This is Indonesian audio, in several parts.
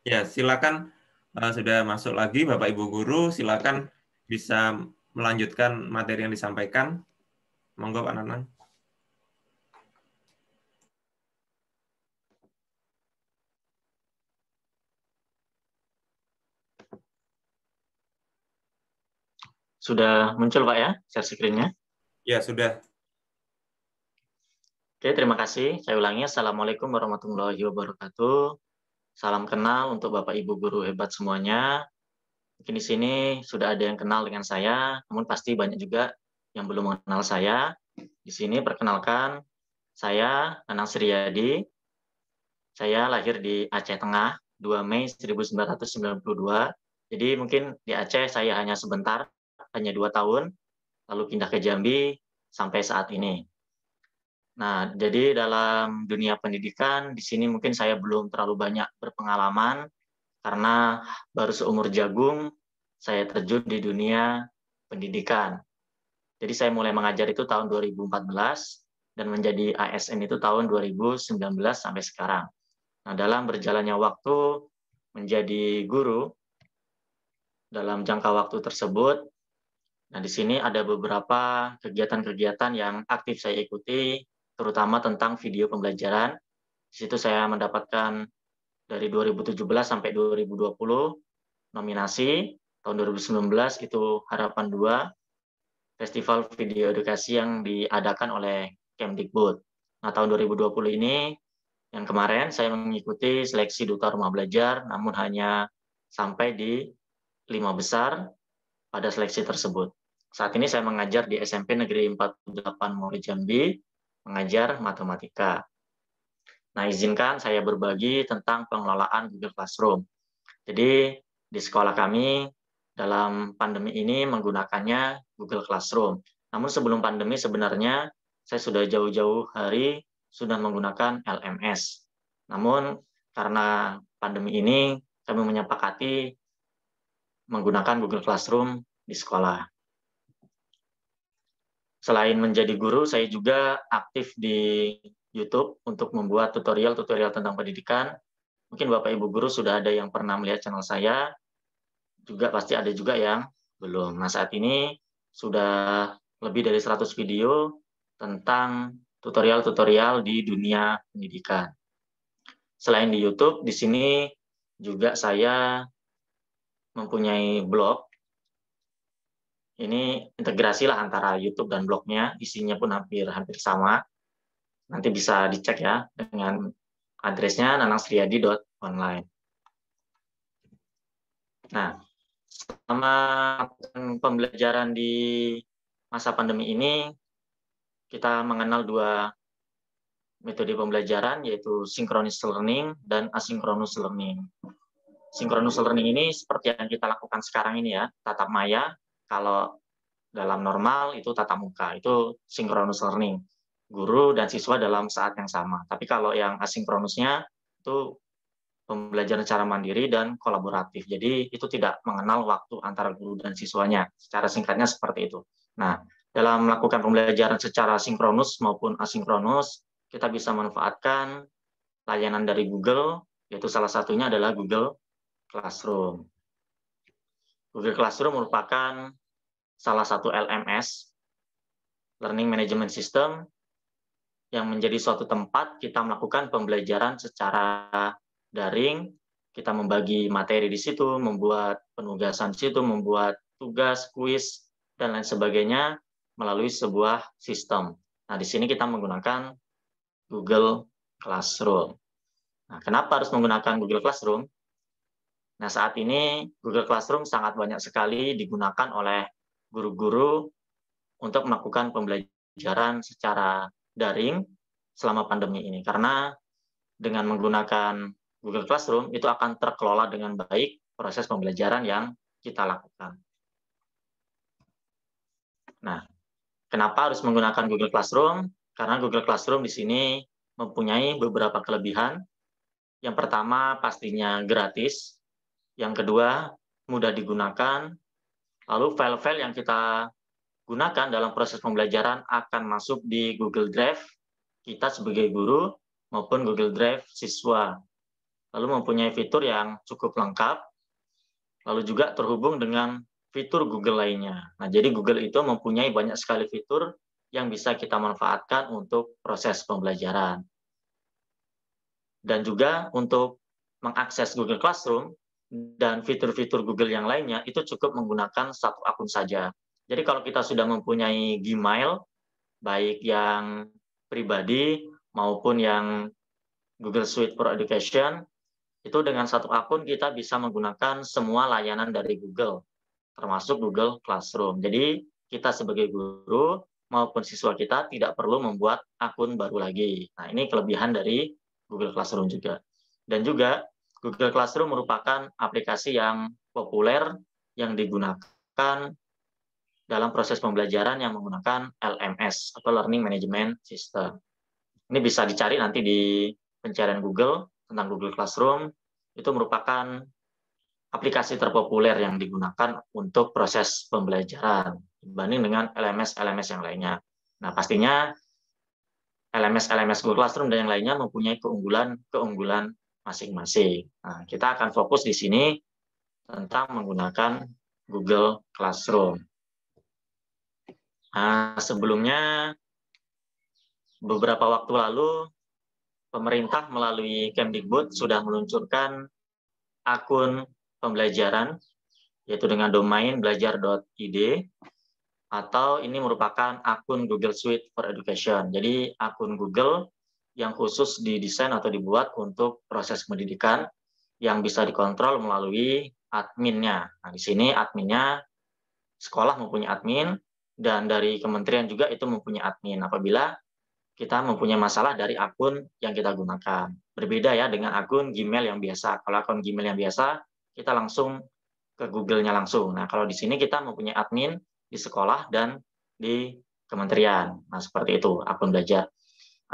Ya, silakan sudah masuk lagi Bapak Ibu guru, silakan bisa melanjutkan materi yang disampaikan. Monggo Pak Nanang. Sudah muncul Pak ya, share screen-nya? Ya, sudah. Oke, terima kasih. Saya ulangi, Assalamualaikum warahmatullahi wabarakatuh. Salam kenal untuk Bapak Ibu guru hebat semuanya. Mungkin di sini sudah ada yang kenal dengan saya, namun pasti banyak juga yang belum mengenal saya. Di sini perkenalkan, saya Nanang Sriyadi. Saya lahir di Aceh Tengah, 2 Mei 1992. Jadi mungkin di Aceh saya hanya sebentar, hanya 2 tahun, lalu pindah ke Jambi sampai saat ini. Nah, jadi dalam dunia pendidikan, di sini mungkin saya belum terlalu banyak berpengalaman, karena baru seumur jagung, saya terjun di dunia pendidikan. Jadi saya mulai mengajar itu tahun 2014, dan menjadi ASN itu tahun 2019 sampai sekarang. Nah, dalam berjalannya waktu menjadi guru, dalam jangka waktu tersebut, nah di sini ada beberapa kegiatan-kegiatan yang aktif saya ikuti, terutama tentang video pembelajaran. Di situ saya mendapatkan dari 2017 sampai 2020 nominasi. Tahun 2019 itu Harapan 2, festival video edukasi yang diadakan oleh Kemdikbud. Nah, tahun 2020 ini, yang kemarin saya mengikuti seleksi Duta Rumah Belajar, namun hanya sampai di 5 besar pada seleksi tersebut. Saat ini saya mengajar di SMP Negeri 48 Muaro Jambi, mengajar matematika. Nah, izinkan saya berbagi tentang pengelolaan Google Classroom. Jadi, di sekolah kami dalam pandemi ini menggunakannya Google Classroom. Namun sebelum pandemi sebenarnya saya sudah jauh-jauh hari sudah menggunakan LMS. Namun karena pandemi ini kami menyepakati menggunakan Google Classroom di sekolah. Selain menjadi guru, saya juga aktif di YouTube untuk membuat tutorial-tutorial tentang pendidikan. Mungkin Bapak Ibu guru sudah ada yang pernah melihat channel saya, juga pasti ada juga yang belum. Nah, saat ini sudah lebih dari 100 video tentang tutorial-tutorial di dunia pendidikan. Selain di YouTube, di sini juga saya mempunyai blog. Ini integrasi lah antara YouTube dan blognya, isinya pun hampir sama. Nanti bisa dicek ya dengan adresnya nanangsriyadi.online. Nah, selama pembelajaran di masa pandemi ini, kita mengenal 2 metode pembelajaran, yaitu synchronous learning dan asynchronous learning. Synchronous learning ini seperti yang kita lakukan sekarang ini ya, tatap maya. Kalau dalam normal itu tatap muka, itu synchronous learning. Guru dan siswa dalam saat yang sama. Tapi kalau yang asinkronusnya itu pembelajaran secara mandiri dan kolaboratif. Jadi itu tidak mengenal waktu antara guru dan siswanya. Secara singkatnya seperti itu. Nah, dalam melakukan pembelajaran secara sinkronus maupun asinkronus, kita bisa manfaatkan layanan dari Google, yaitu salah satunya adalah Google Classroom. Google Classroom merupakan salah satu LMS, Learning Management System, yang menjadi suatu tempat kita melakukan pembelajaran secara daring, kita membagi materi di situ, membuat penugasan di situ, membuat tugas, kuis, dan lain sebagainya melalui sebuah sistem. Nah, di sini kita menggunakan Google Classroom. Nah, kenapa harus menggunakan Google Classroom? Nah, saat ini Google Classroom sangat banyak sekali digunakan oleh guru-guru untuk melakukan pembelajaran secara daring selama pandemi ini. Karena dengan menggunakan Google Classroom, itu akan terkelola dengan baik proses pembelajaran yang kita lakukan. Nah, kenapa harus menggunakan Google Classroom? Karena Google Classroom di sini mempunyai beberapa kelebihan. Yang pertama, pastinya gratis. Yang kedua, mudah digunakan. Lalu file-file yang kita gunakan dalam proses pembelajaran akan masuk di Google Drive kita sebagai guru maupun Google Drive siswa. lalu mempunyai fitur yang cukup lengkap, lalu juga terhubung dengan fitur Google lainnya. Nah, jadi Google itu mempunyai banyak sekali fitur yang bisa kita manfaatkan untuk proses pembelajaran. Dan juga untuk mengakses Google Classroom dan fitur-fitur Google yang lainnya, itu cukup menggunakan satu akun saja. Jadi kalau kita sudah mempunyai Gmail, baik yang pribadi maupun yang Google Suite for Education, itu dengan satu akun kita bisa menggunakan semua layanan dari Google, termasuk Google Classroom. Jadi kita sebagai guru maupun siswa kita tidak perlu membuat akun baru lagi. Nah, ini kelebihan dari Google Classroom juga. Dan juga Google Classroom merupakan aplikasi yang populer yang digunakan dalam proses pembelajaran yang menggunakan LMS atau Learning Management System. Ini bisa dicari nanti di pencarian Google tentang Google Classroom. Itu merupakan aplikasi terpopuler yang digunakan untuk proses pembelajaran dibanding dengan LMS-LMS yang lainnya. Nah, pastinya LMS Google Classroom dan yang lainnya mempunyai keunggulan masing-masing. Nah, kita akan fokus di sini tentang menggunakan Google Classroom. Nah, sebelumnya, beberapa waktu lalu, pemerintah melalui Kemdikbud sudah meluncurkan akun pembelajaran, yaitu dengan domain belajar.id, atau ini merupakan akun Google Suite for Education. Jadi akun Google yang khusus didesain atau dibuat untuk proses pendidikan yang bisa dikontrol melalui adminnya. Nah, di sini adminnya sekolah mempunyai admin, dan dari kementerian juga itu mempunyai admin apabila kita mempunyai masalah dari akun yang kita gunakan. Berbeda ya dengan akun Gmail yang biasa. Kalau akun Gmail yang biasa, kita langsung ke Google-nya langsung. Nah, kalau di sini kita mempunyai admin di sekolah dan di kementerian. Nah, seperti itu akun belajar.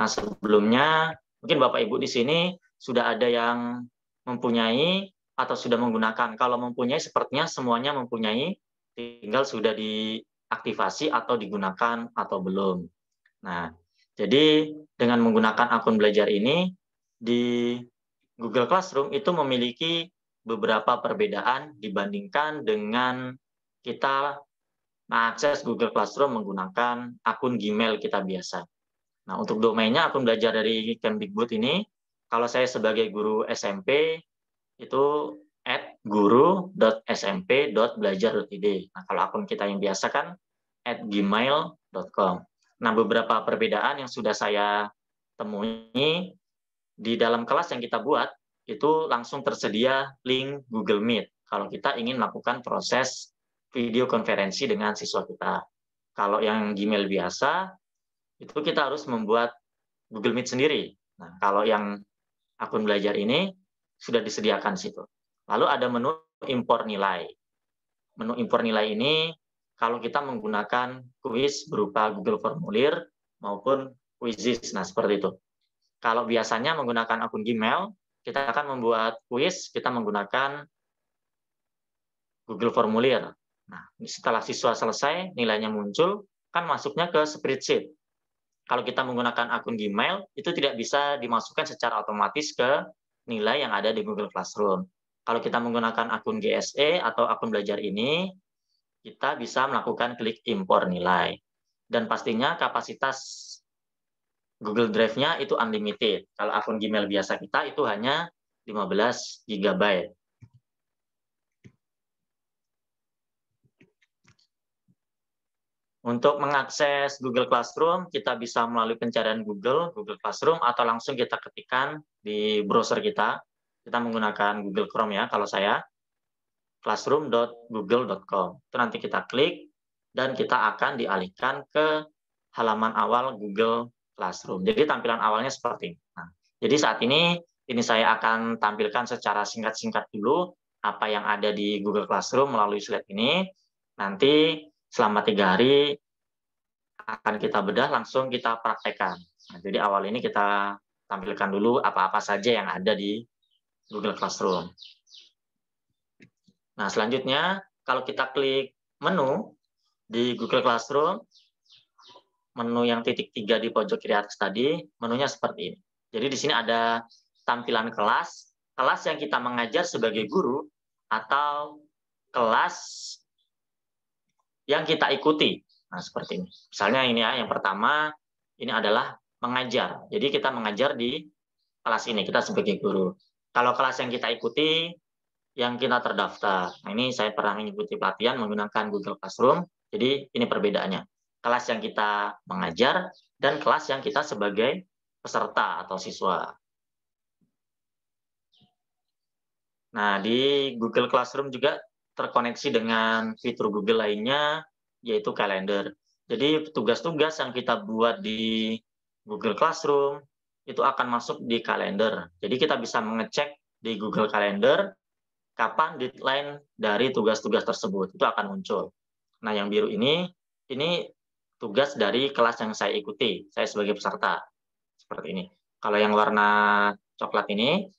Nah, sebelumnya mungkin Bapak Ibu di sini sudah ada yang mempunyai atau sudah menggunakan. Kalau mempunyai, sepertinya semuanya mempunyai, tinggal sudah diaktifasi atau digunakan atau belum. Nah, jadi dengan menggunakan akun belajar ini di Google Classroom itu memiliki beberapa perbedaan dibandingkan dengan kita mengakses Google Classroom menggunakan akun Gmail kita biasa. Nah, untuk domainnya akun belajar dari Kemdikbud ini, kalau saya sebagai guru SMP, itu @guru.smp.belajar.id. Nah, kalau akun kita yang biasa kan @gmail.com. Nah, beberapa perbedaan yang sudah saya temui di dalam kelas yang kita buat, itu langsung tersedia link Google Meet kalau kita ingin melakukan proses video konferensi dengan siswa kita. Kalau yang Gmail biasa, itu kita harus membuat Google Meet sendiri. Nah, kalau yang akun belajar ini sudah disediakan situ. Lalu ada menu impor nilai. Menu impor nilai ini kalau kita menggunakan kuis berupa Google Formulir maupun Quizzes. Nah, seperti itu. Kalau biasanya menggunakan akun Gmail, kita akan membuat kuis, kita menggunakan Google Formulir. Nah, setelah siswa selesai, nilainya muncul, kan masuknya ke spreadsheet. Kalau kita menggunakan akun Gmail, itu tidak bisa dimasukkan secara otomatis ke nilai yang ada di Google Classroom. Kalau kita menggunakan akun GSE atau akun belajar ini, kita bisa melakukan klik impor nilai. Dan pastinya kapasitas Google Drive-nya itu unlimited. Kalau akun Gmail biasa kita itu hanya 15 GB. Untuk mengakses Google Classroom, kita bisa melalui pencarian Google Classroom, atau langsung kita ketikkan di browser kita. Kita menggunakan Google Chrome ya, kalau saya, classroom.google.com. Itu nanti kita klik, dan kita akan dialihkan ke halaman awal Google Classroom. Jadi tampilan awalnya seperti ini. Nah, jadi saat ini saya akan tampilkan secara singkat-singkat dulu apa yang ada di Google Classroom melalui slide ini. Nanti selama 3 hari akan kita bedah, langsung kita praktekkan. Nah, jadi awal ini kita tampilkan dulu apa-apa saja yang ada di Google Classroom. Nah, selanjutnya kalau kita klik menu di Google Classroom, menu yang titik 3 di pojok kiri atas tadi, menunya seperti ini. Jadi di sini ada tampilan kelas, kelas yang kita mengajar sebagai guru atau kelas yang kita ikuti. Nah, seperti ini. Misalnya ini ya, yang pertama ini adalah mengajar. Jadi kita mengajar di kelas ini, kita sebagai guru. Kalau kelas yang kita ikuti, yang kita terdaftar. Nah, ini saya pernah mengikuti pelatihan menggunakan Google Classroom. Jadi ini perbedaannya. Kelas yang kita mengajar dan kelas yang kita sebagai peserta atau siswa. Nah, di Google Classroom juga terkoneksi dengan fitur Google lainnya, yaitu kalender. Jadi tugas-tugas yang kita buat di Google Classroom itu akan masuk di kalender. Jadi kita bisa mengecek di Google Calendar kapan deadline dari tugas-tugas tersebut. Itu akan muncul. Nah, yang biru ini tugas dari kelas yang saya ikuti, saya sebagai peserta. Seperti ini. Kalau yang warna coklat ini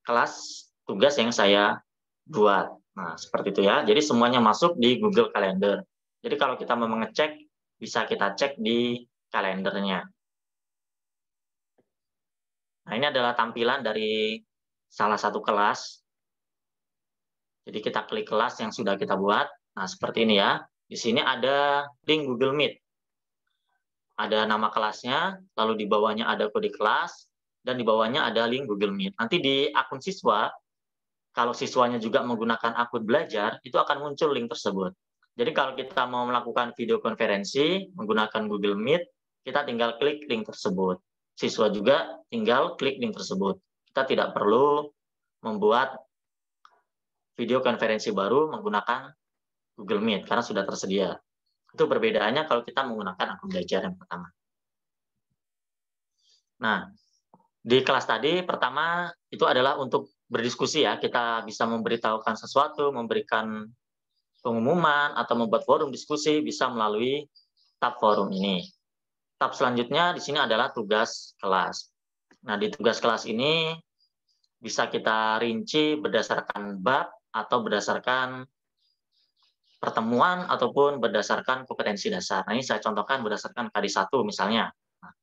kelas tugas yang saya buat. Nah, seperti itu ya. Jadi semuanya masuk di Google Calendar. Jadi kalau kita mau mengecek, bisa kita cek di kalendernya. Nah, ini adalah tampilan dari salah satu kelas. Jadi kita klik kelas yang sudah kita buat. Nah, seperti ini ya. Di sini ada link Google Meet. Ada nama kelasnya, lalu di bawahnya ada kode kelas, dan di bawahnya ada link Google Meet. Nanti di akun siswa, kalau siswanya juga menggunakan akun belajar, itu akan muncul link tersebut. Jadi kalau kita mau melakukan video konferensi menggunakan Google Meet, kita tinggal klik link tersebut. Siswa juga tinggal klik link tersebut. Kita tidak perlu membuat video konferensi baru menggunakan Google Meet karena sudah tersedia. Itu perbedaannya kalau kita menggunakan akun belajar yang pertama. Nah, di kelas tadi pertama itu adalah untuk berdiskusi ya. Kita bisa memberitahukan sesuatu, memberikan pengumuman atau membuat forum diskusi bisa melalui tab forum ini. Tab selanjutnya di sini adalah tugas kelas. Nah, di tugas kelas ini bisa kita rinci berdasarkan bab atau berdasarkan pertemuan ataupun berdasarkan kompetensi dasar. Nah, ini saya contohkan berdasarkan KD 1 misalnya. Nah,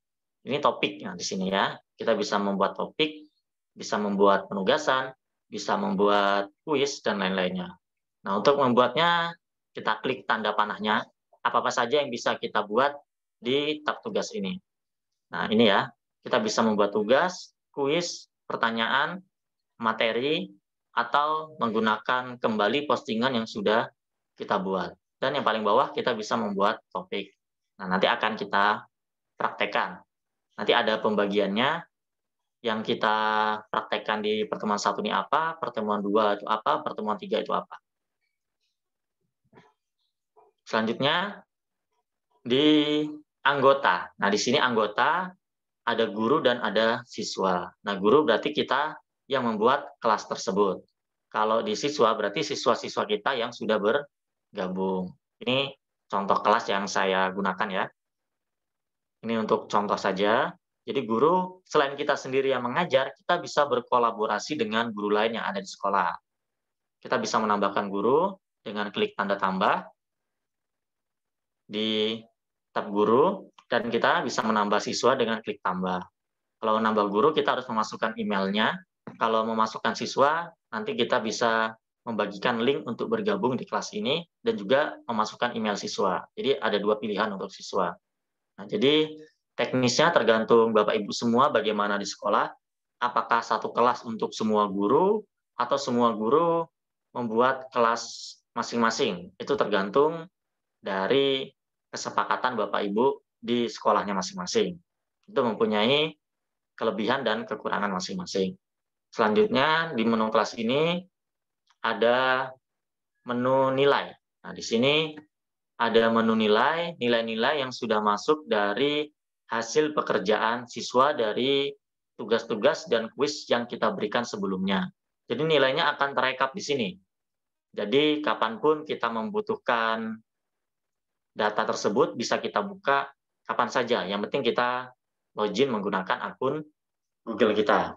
ini topik nah, di sini ya. Kita bisa membuat topik, bisa membuat penugasan, bisa membuat kuis dan lain-lainnya. Nah, untuk membuatnya kita klik tanda panahnya, apa-apa saja yang bisa kita buat di tab tugas ini. Nah, ini ya. Kita bisa membuat tugas, kuis, pertanyaan, materi, atau menggunakan kembali postingan yang sudah kita buat. Dan yang paling bawah kita bisa membuat topik. Nah, nanti akan kita praktekkan. Nanti ada pembagiannya yang kita praktekkan di pertemuan 1 ini apa, pertemuan 2 itu apa, pertemuan 3 itu apa. Selanjutnya di anggota. Nah, di sini anggota ada guru dan ada siswa. Nah, guru berarti kita yang membuat kelas tersebut. Kalau di siswa berarti siswa-siswa kita yang sudah bergabung. Ini contoh kelas yang saya gunakan ya. Ini untuk contoh saja. Jadi guru, selain kita sendiri yang mengajar, kita bisa berkolaborasi dengan guru lain yang ada di sekolah. Kita bisa menambahkan guru dengan klik tanda tambah di tab guru, dan kita bisa menambah siswa dengan klik tambah. Kalau menambah guru, kita harus memasukkan emailnya. Kalau memasukkan siswa, nanti kita bisa membagikan link untuk bergabung di kelas ini dan juga memasukkan email siswa. Jadi ada 2 pilihan untuk siswa. Nah, jadi teknisnya tergantung Bapak Ibu semua bagaimana di sekolah. Apakah satu kelas untuk semua guru atau semua guru membuat kelas masing-masing. Itu tergantung dari kesepakatan Bapak Ibu di sekolahnya masing-masing. Itu mempunyai kelebihan dan kekurangan masing-masing. Selanjutnya di menu kelas ini ada menu nilai. Nah, di sini ada menu nilai, nilai-nilai yang sudah masuk dari hasil pekerjaan siswa dari tugas-tugas dan kuis yang kita berikan sebelumnya. Jadi nilainya akan terekap di sini. Jadi kapanpun kita membutuhkan data tersebut bisa kita buka kapan saja. Yang penting kita login menggunakan akun Google kita.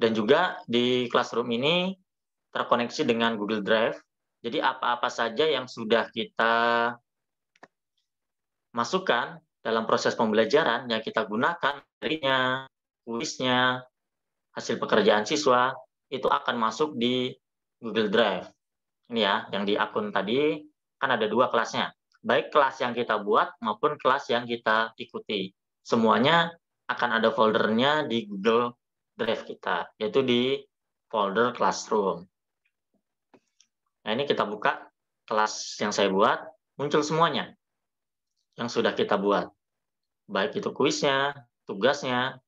Dan juga di Classroom ini terkoneksi dengan Google Drive. Jadi apa-apa saja yang sudah kita masukkan dalam proses pembelajaran yang kita gunakan, materinya, kuisnya, hasil pekerjaan siswa, itu akan masuk di Google Drive. Ini ya, yang di akun tadi, kan ada 2 kelasnya. Baik kelas yang kita buat maupun kelas yang kita ikuti. Semuanya akan ada foldernya di Google Drive kita, yaitu di folder Classroom. Nah, ini kita buka kelas yang saya buat, muncul semuanya yang sudah kita buat. Baik itu kuisnya, tugasnya,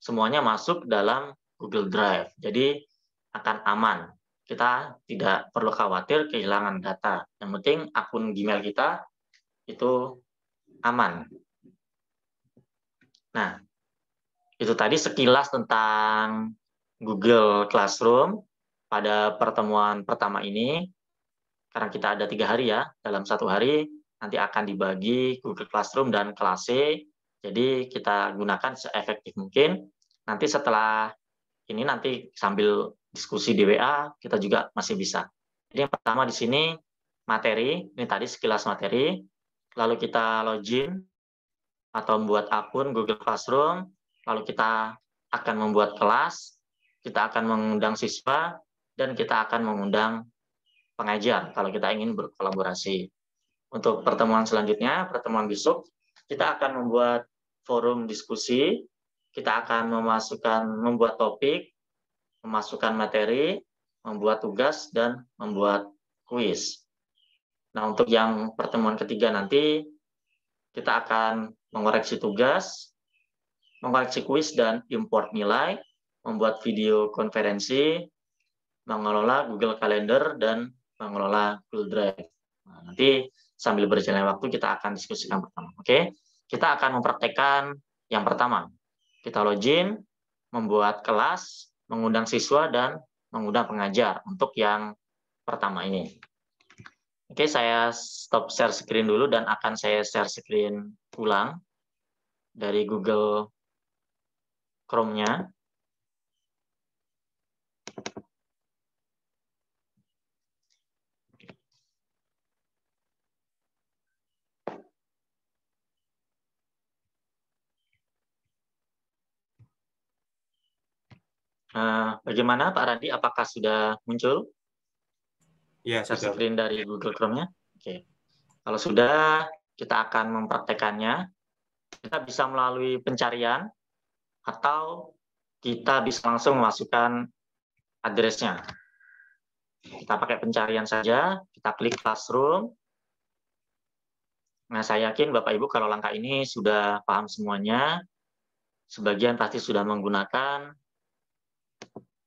semuanya masuk dalam Google Drive. Jadi akan aman. Kita tidak perlu khawatir kehilangan data. Yang penting akun Gmail kita itu aman. Nah, itu tadi sekilas tentang Google Classroom pada pertemuan pertama ini. Karena kita ada 3 hari ya, dalam 1 hari nanti akan dibagi Google Classroom dan kelas C. Jadi kita gunakan seefektif mungkin. Nanti setelah ini nanti sambil diskusi di WA kita juga masih bisa. Jadi yang pertama di sini materi, ini tadi sekilas materi. Lalu kita login atau membuat akun Google Classroom. Lalu kita akan membuat kelas, kita akan mengundang siswa, dan kita akan mengundang pengajar kalau kita ingin berkolaborasi. Untuk pertemuan selanjutnya, pertemuan besok, kita akan membuat forum diskusi, kita akan membuat topik, memasukkan materi, membuat tugas, dan membuat kuis. Nah, untuk yang pertemuan ketiga nanti, kita akan mengoreksi tugas, mengoreksi kuis, dan import nilai, membuat video konferensi, mengelola Google Calendar, dan mengelola Google Drive. Nah, nanti sambil berjalan waktu kita akan diskusikan pertama. Oke, kita akan mempraktekkan yang pertama. Kita login, membuat kelas, mengundang siswa, dan mengundang pengajar untuk yang pertama ini. Oke, saya stop share screen dulu dan akan saya share screen ulang dari Google Chrome-nya. Bagaimana Pak Randi? Apakah sudah muncul? Ya, Share sudah. screen dari Google Chrome-nya? Oke. Kalau sudah, kita akan mempraktekannya. Kita bisa melalui pencarian atau kita bisa langsung memasukkan address-nya. Kita pakai pencarian saja, kita klik Classroom. Nah, saya yakin Bapak Ibu kalau langkah ini sudah paham semuanya. Sebagian pasti sudah menggunakan.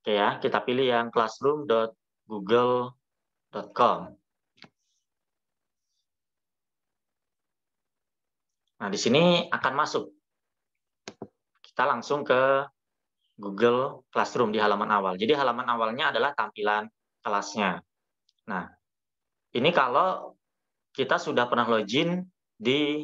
Oke ya, kita pilih yang classroom.google.com. Nah, di sini akan masuk. Kita langsung ke Google Classroom di halaman awal. Jadi halaman awalnya adalah tampilan kelasnya. Nah, ini kalau kita sudah pernah login di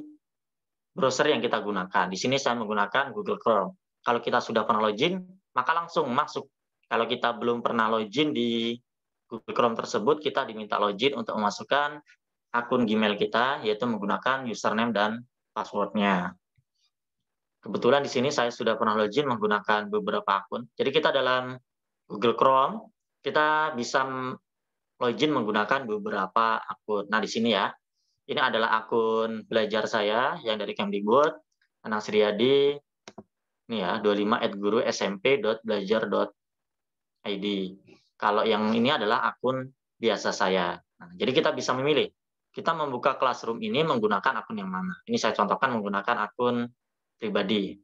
browser yang kita gunakan. Di sini saya menggunakan Google Chrome. Kalau kita sudah pernah login, maka langsung masuk. Kalau kita belum pernah login di Google Chrome tersebut, kita diminta login untuk memasukkan akun Gmail kita, yaitu menggunakan username dan password-nya. Kebetulan di sini saya sudah pernah login menggunakan beberapa akun. Jadi kita dalam Google Chrome, kita bisa login menggunakan beberapa akun. Nah, di sini ya, ini adalah akun belajar saya yang dari Kemdikbud, Anang Sriadi, ini ya, 25@gurusmp.belajar.id. Kalau yang ini adalah akun biasa saya. Nah, jadi kita bisa memilih. Kita membuka Classroom ini menggunakan akun yang mana. Ini saya contohkan menggunakan akun pribadi.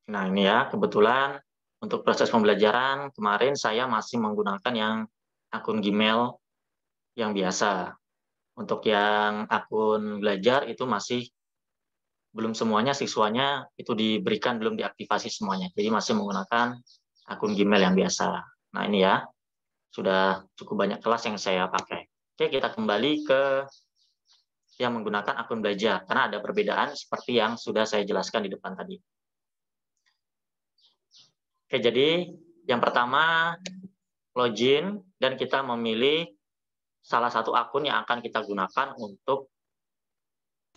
Nah, ini ya, kebetulan untuk proses pembelajaran kemarin saya masih menggunakan yang akun Gmail yang biasa. Untuk yang akun belajar itu masih belum semuanya siswanya itu diberikan, belum diaktifasi semuanya. Jadi masih menggunakan akun Gmail yang biasa. Nah, ini ya, sudah cukup banyak kelas yang saya pakai. Oke, kita kembali ke yang menggunakan akun belajar, karena ada perbedaan seperti yang sudah saya jelaskan di depan tadi. Oke, jadi yang pertama login, dan kita memilih salah satu akun yang akan kita gunakan untuk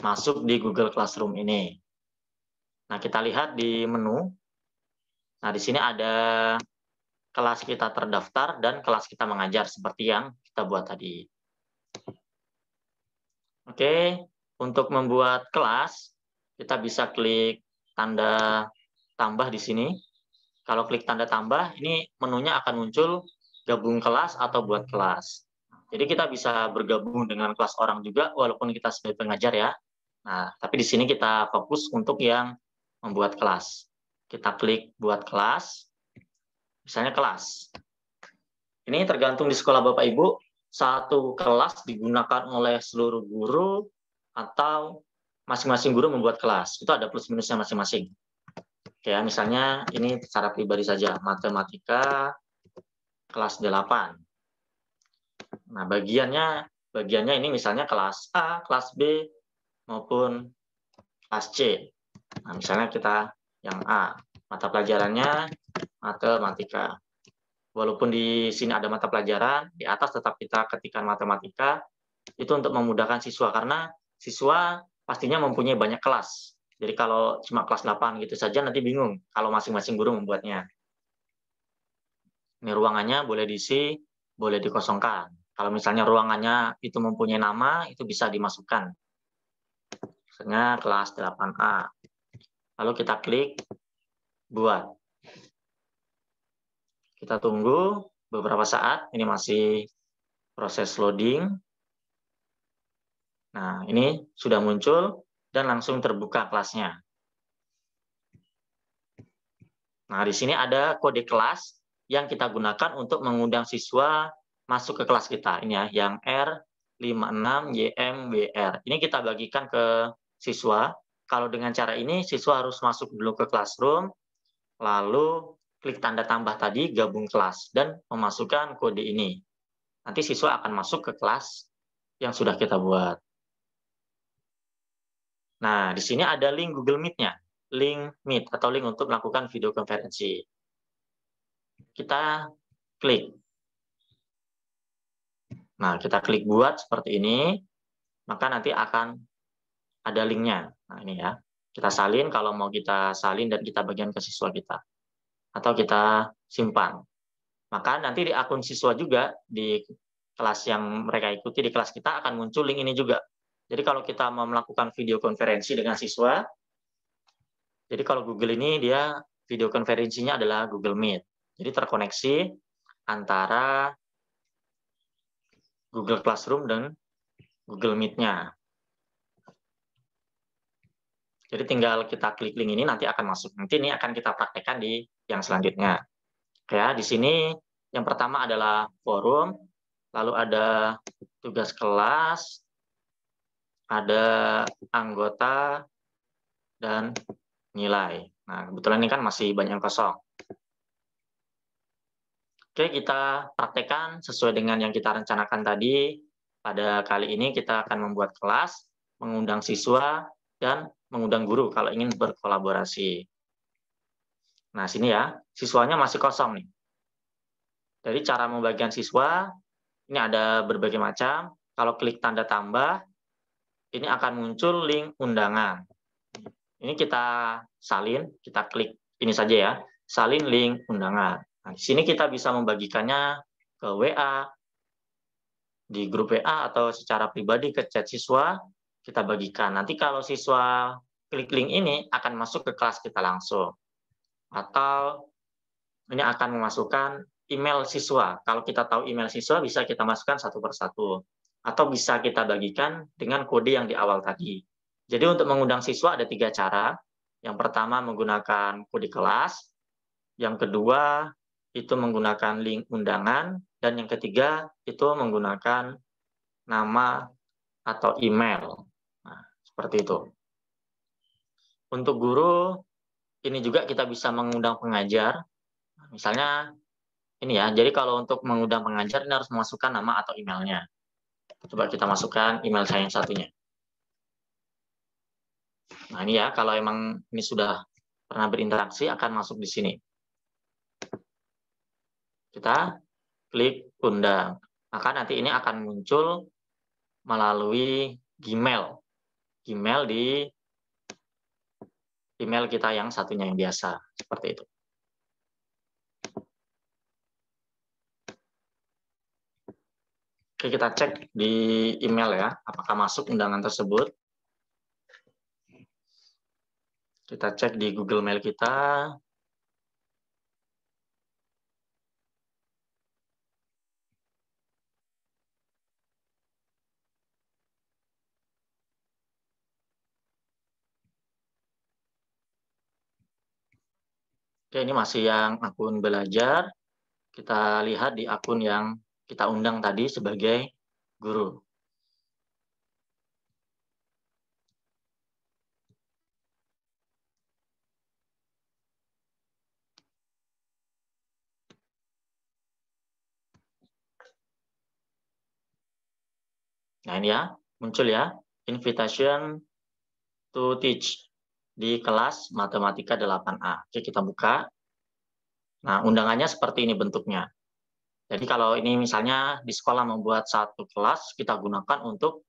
masuk di Google Classroom ini. Nah, kita lihat di menu. Nah, di sini ada kelas kita terdaftar dan kelas kita mengajar seperti yang kita buat tadi. Oke, untuk membuat kelas, kita bisa klik tanda tambah di sini. Kalau klik tanda tambah, ini menunya akan muncul gabung kelas atau buat kelas. Jadi kita bisa bergabung dengan kelas orang juga, walaupun kita sebagai pengajar ya. Nah, tapi di sini kita fokus untuk yang membuat kelas. Kita klik buat kelas, misalnya kelas. Ini tergantung di sekolah Bapak Ibu, satu kelas digunakan oleh seluruh guru atau masing-masing guru membuat kelas. Itu ada plus minusnya masing-masing. Oke, misalnya ini secara pribadi saja, matematika kelas 8. Nah, bagiannya ini misalnya kelas A, kelas B, maupun kelas C. Nah, misalnya kita yang A, mata pelajarannya matematika. Walaupun di sini ada mata pelajaran, di atas tetap kita ketikkan matematika, itu untuk memudahkan siswa, karena siswa pastinya mempunyai banyak kelas. Jadi kalau cuma kelas 8 gitu saja nanti bingung kalau masing-masing guru membuatnya. Ini ruangannya boleh diisi, boleh dikosongkan. Kalau misalnya ruangannya itu mempunyai nama, itu bisa dimasukkan. Misalnya kelas 8A. Lalu kita klik buat. Kita tunggu beberapa saat, ini masih proses loading. Nah, ini sudah muncul dan langsung terbuka kelasnya. Nah, di sini ada kode kelas yang kita gunakan untuk mengundang siswa masuk ke kelas kita. Ini ya, yang R56YMWR. Ini kita bagikan ke siswa. Kalau dengan cara ini, siswa harus masuk dulu ke classroom, lalu klik tanda tambah tadi, gabung kelas, dan memasukkan kode ini. Nanti siswa akan masuk ke kelas yang sudah kita buat. Nah, di sini ada link Google Meet-nya. Link Meet atau link untuk melakukan video konferensi. Kita klik. Nah, kita klik buat seperti ini, maka nanti akan ada linknya. Nah, ini ya. Kita salin kalau mau kita salin dan kita bagian ke siswa kita. Atau kita simpan. Maka nanti di akun siswa juga, di kelas yang mereka ikuti, di kelas kita akan muncul link ini juga. Jadi kalau kita mau melakukan video konferensi dengan siswa, jadi kalau Google ini dia video konferensinya adalah Google Meet. Jadi terkoneksi antara Google Classroom dan Google Meet-nya. Jadi tinggal kita klik link ini nanti akan masuk. Nanti ini akan kita praktekkan di yang selanjutnya. Ya, di sini yang pertama adalah forum, lalu ada tugas kelas, ada anggota, dan nilai. Nah, kebetulan ini kan masih banyak yang kosong. Oke, kita praktekkan sesuai dengan yang kita rencanakan tadi. Pada kali ini kita akan membuat kelas, mengundang siswa, dan mengundang guru kalau ingin berkolaborasi. Nah, sini ya, siswanya masih kosong nih. Jadi cara membagikan siswa, ini ada berbagai macam. Kalau klik tanda tambah, ini akan muncul link undangan. Ini kita salin, kita klik ini saja ya, salin link undangan. Nah, di sini kita bisa membagikannya ke WA, di grup WA, atau secara pribadi ke chat siswa, kita bagikan. Nanti kalau siswa klik link ini, akan masuk ke kelas kita langsung. Atau ini akan memasukkan email siswa. Kalau kita tahu email siswa, bisa kita masukkan satu persatu. Atau bisa kita bagikan dengan kode yang di awal tadi. Jadi untuk mengundang siswa ada 3 cara. Yang pertama menggunakan kode kelas. Yang kedua itu menggunakan link undangan. Dan yang ketiga itu menggunakan nama atau email. Nah, seperti itu. Untuk guru, ini juga kita bisa mengundang pengajar. Misalnya ini ya, jadi kalau untuk mengundang pengajar ini harus memasukkan nama atau emailnya. Coba kita masukkan email saya yang satunya. Nah ini ya, kalau emang ini sudah pernah berinteraksi akan masuk di sini. Kita klik undang. Maka nanti ini akan muncul melalui Gmail. Gmail di email kita yang satunya yang biasa. Seperti itu. Oke, kita cek di email ya, apakah masuk undangan tersebut. Kita cek di Google Mail kita. Oke, ini masih yang akun belajar. Kita lihat di akun yang kita undang tadi sebagai guru. Nah, ini ya, muncul ya, invitation to teach di kelas Matematika 8A. Oke, kita buka. Nah, undangannya seperti ini bentuknya. Jadi kalau ini misalnya di sekolah membuat satu kelas, kita gunakan untuk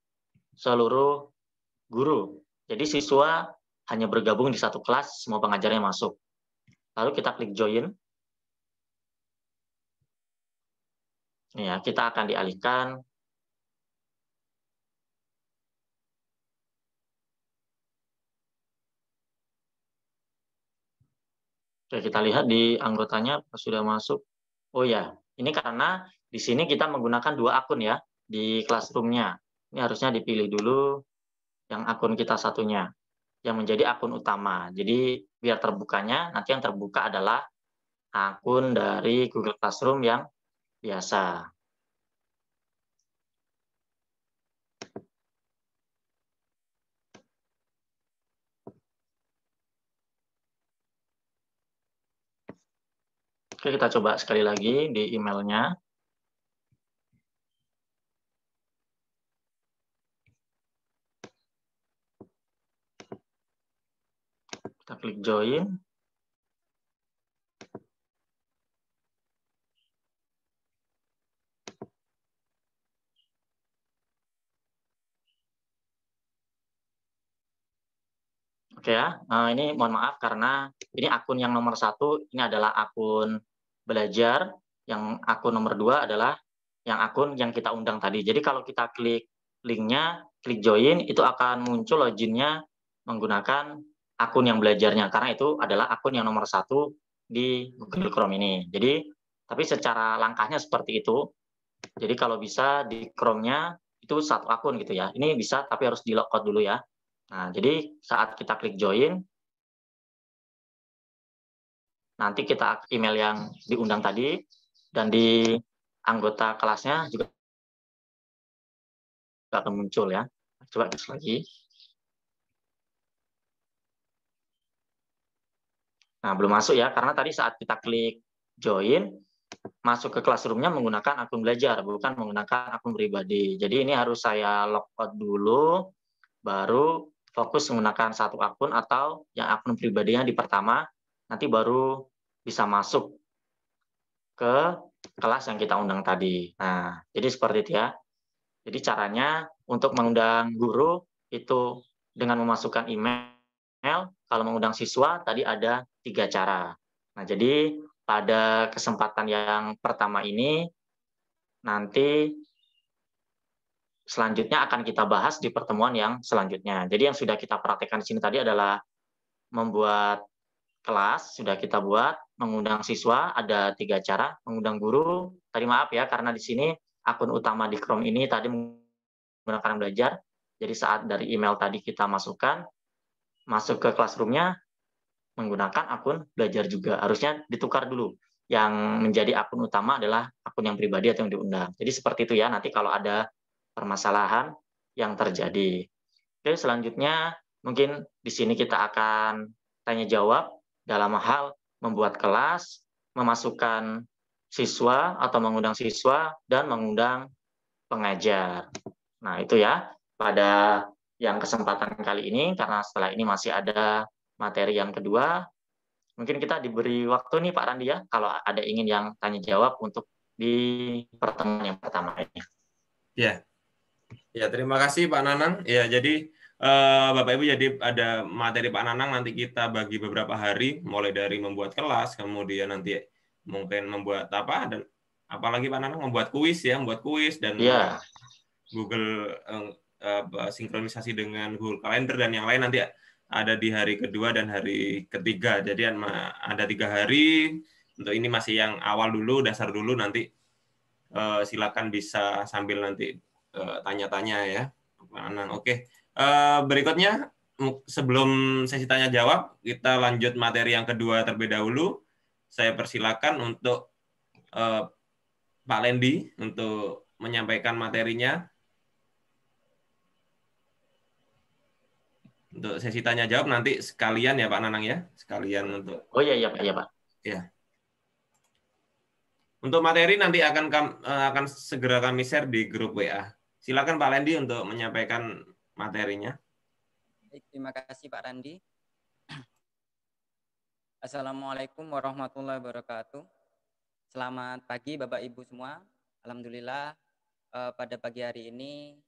seluruh guru. Jadi siswa hanya bergabung di satu kelas, semua pengajarnya masuk. Lalu kita klik join. Ya, kita akan dialihkan Oke, kita lihat di anggotanya sudah masuk. Oh ya, ini karena di sini kita menggunakan 2 akun ya di Classroom-nya. Ini harusnya dipilih dulu yang akun kita satunya, yang menjadi akun utama. Jadi biar terbukanya, nanti yang terbuka adalah akun dari Google Classroom yang biasa. Oke, kita coba sekali lagi di emailnya. Kita klik join. Oke ya, ini mohon maaf karena ini akun yang nomor 1, ini adalah akun belajar, yang akun nomor 2 adalah yang akun yang kita undang tadi. Jadi kalau kita klik linknya, klik join, itu akan muncul loginnya menggunakan akun yang belajarnya, karena itu adalah akun yang nomor 1 di Google Chrome ini. Jadi, tapi secara langkahnya seperti itu. Jadi kalau bisa di Chrome-nya itu satu akun gitu ya. Ini bisa tapi harus di logout dulu ya. Nah, jadi saat kita klik join, nanti kita email yang diundang tadi, dan di anggota kelasnya juga akan muncul ya. Coba terus lagi. Nah, belum masuk ya, karena tadi saat kita klik join, masuk ke Classroom-nya menggunakan akun belajar, bukan menggunakan akun pribadi. Jadi ini harus saya logout dulu, baru fokus menggunakan satu akun atau yang akun pribadinya di pertama, nanti baru bisa masuk ke kelas yang kita undang tadi. Nah, jadi seperti itu ya. Jadi caranya untuk mengundang guru itu dengan memasukkan email, kalau mengundang siswa tadi ada 3 cara. Nah, jadi pada kesempatan yang pertama ini, nanti selanjutnya akan kita bahas di pertemuan yang selanjutnya. Jadi yang sudah kita praktekkan di sini tadi adalah membuat kelas, sudah kita buat, mengundang siswa, ada 3 cara, mengundang guru, tadi maaf ya, karena di sini akun utama di Chrome ini tadi menggunakan belajar, jadi saat dari email tadi kita masukkan, masuk ke Classroom-nya, menggunakan akun belajar juga, harusnya ditukar dulu. Yang menjadi akun utama adalah akun yang pribadi atau yang diundang. Jadi seperti itu ya, nanti kalau ada permasalahan yang terjadi. Oke, selanjutnya mungkin di sini kita akan tanya jawab dalam hal membuat kelas, memasukkan siswa atau mengundang siswa, dan mengundang pengajar. Nah, itu ya pada yang kesempatan kali ini, karena setelah ini masih ada materi yang kedua. Mungkin kita diberi waktu nih Pak Randi ya, kalau ada ingin yang tanya jawab untuk di pertemuan yang pertama ini. Ya, ya terima kasih Pak Nanang. Ya, jadi Bapak Ibu, jadi ada materi Pak Nanang nanti kita bagi beberapa hari, mulai dari membuat kelas, kemudian nanti mungkin membuat apa, dan apalagi Pak Nanang membuat kuis ya, membuat kuis dan Ya, Google sinkronisasi dengan Google Calendar dan yang lain nanti ada di hari kedua dan hari ketiga. Jadi ada 3 hari. Untuk ini masih yang awal dulu, dasar dulu, nanti silakan bisa sambil nanti tanya-tanya ya. Oke. Berikutnya sebelum sesi tanya jawab, kita lanjut materi yang kedua terlebih dahulu. Saya persilakan untuk Pak Lendi untuk menyampaikan materinya. Untuk sesi tanya jawab nanti sekalian ya Pak Nanang ya, sekalian untuk. Oh iya Pak, iya Pak. Ya. Untuk materi nanti akan segera kami share di grup WA. Silakan Pak Lendi untuk menyampaikan materinya. Baik, terima kasih Pak Randi. Assalamualaikum warahmatullahi wabarakatuh. Selamat pagi Bapak Ibu semua. Alhamdulillah pada pagi hari ini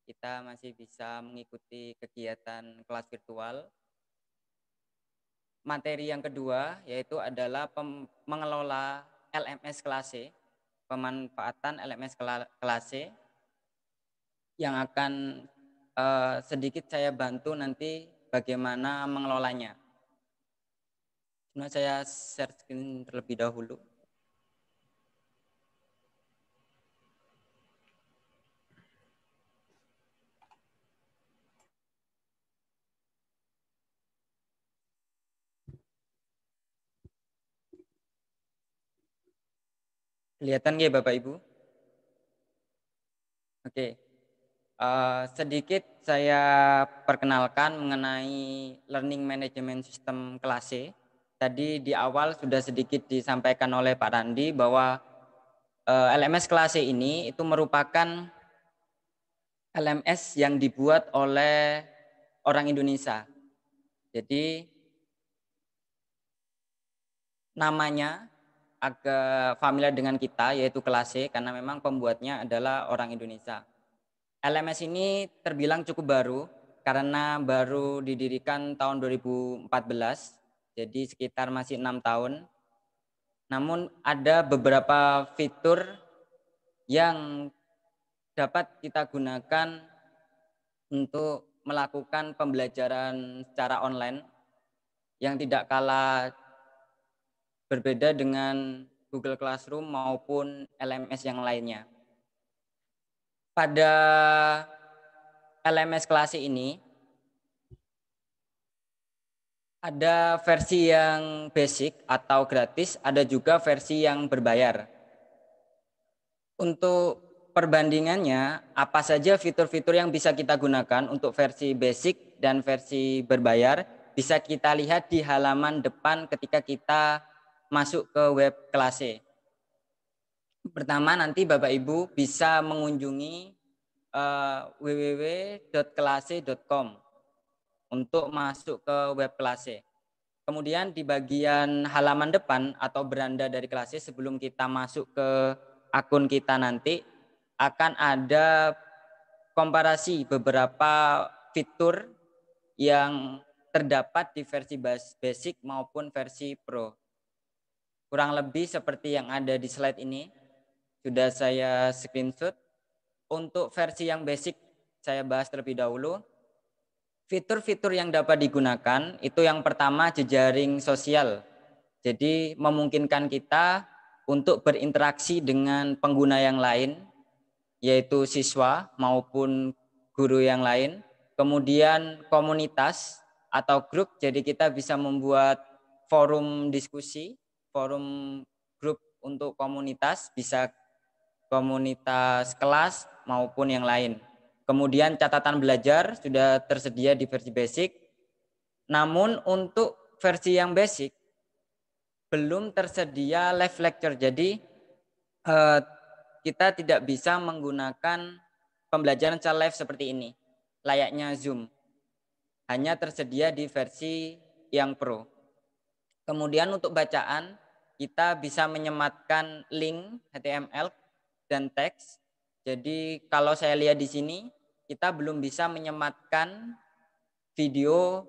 kita masih bisa mengikuti kegiatan kelas virtual. Materi yang kedua yaitu adalah mengelola LMS Classe, pemanfaatan LMS Classe yang akan sedikit saya bantu nanti bagaimana mengelolanya. Nah, saya share screen terlebih dahulu. Kelihatan nggih Bapak Ibu? Oke. Sedikit saya perkenalkan mengenai Learning Management System Classe. Tadi di awal sudah sedikit disampaikan oleh Pak Randi bahwa LMS Classe ini itu merupakan LMS yang dibuat oleh orang Indonesia. Jadi namanya agak familiar dengan kita yaitu Classe karena memang pembuatnya adalah orang Indonesia. LMS ini terbilang cukup baru karena baru didirikan tahun 2014, jadi sekitar masih 6 tahun. Namun ada beberapa fitur yang dapat kita gunakan untuk melakukan pembelajaran secara online yang tidak kalah berbeda dengan Google Classroom maupun LMS yang lainnya. Pada LMS Classe ini ada versi yang basic atau gratis, ada juga versi yang berbayar. Untuk perbandingannya, apa saja fitur-fitur yang bisa kita gunakan untuk versi basic dan versi berbayar, bisa kita lihat di halaman depan ketika kita masuk ke web Classe. Pertama nanti Bapak Ibu bisa mengunjungi www.classe.com untuk masuk ke web Classe. Kemudian di bagian halaman depan atau beranda dari Classe sebelum kita masuk ke akun kita nanti akan ada komparasi beberapa fitur yang terdapat di versi basic maupun versi pro. Kurang lebih seperti yang ada di slide ini. Sudah saya screenshot. Untuk versi yang basic saya bahas terlebih dahulu. Fitur-fitur yang dapat digunakan itu yang pertama jejaring sosial. Jadi memungkinkan kita untuk berinteraksi dengan pengguna yang lain, yaitu siswa maupun guru yang lain. Kemudian komunitas atau grup, jadi kita bisa membuat forum diskusi, forum grup untuk komunitas, bisa komunitas kelas maupun yang lain. Kemudian catatan belajar sudah tersedia di versi basic. Namun untuk versi yang basic belum tersedia live lecture. Jadi kita tidak bisa menggunakan pembelajaran secara live seperti ini. Layaknya Zoom. Hanya tersedia di versi yang pro. Kemudian untuk bacaan kita bisa menyematkan link HTML dan teks. Jadi kalau saya lihat di sini, kita belum bisa menyematkan video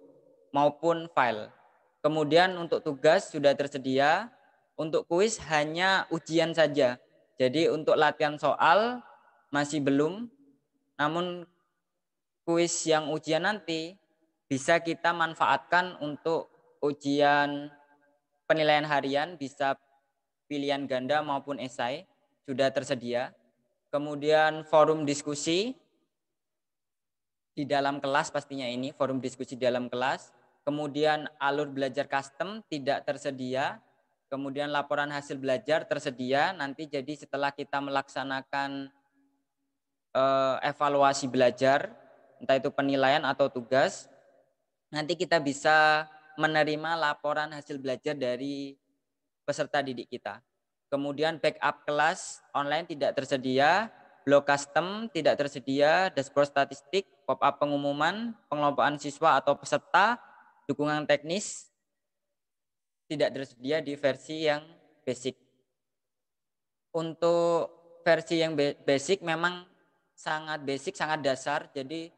maupun file. Kemudian untuk tugas sudah tersedia, untuk kuis hanya ujian saja. Jadi untuk latihan soal masih belum, namun kuis yang ujian nanti bisa kita manfaatkan untuk ujian penilaian harian, bisa pilihan ganda maupun esai, sudah tersedia. Kemudian forum diskusi di dalam kelas pastinya ini, forum diskusi di dalam kelas. Kemudian alur belajar custom tidak tersedia. Kemudian laporan hasil belajar tersedia. Nanti jadi setelah kita melaksanakan evaluasi belajar, entah itu penilaian atau tugas, nanti kita bisa menerima laporan hasil belajar dari peserta didik kita. Kemudian backup kelas online tidak tersedia, blog custom tidak tersedia, dashboard statistik, pop-up pengumuman, pengelompokan siswa atau peserta, dukungan teknis tidak tersedia di versi yang basic. Untuk versi yang basic memang sangat basic, sangat dasar, jadi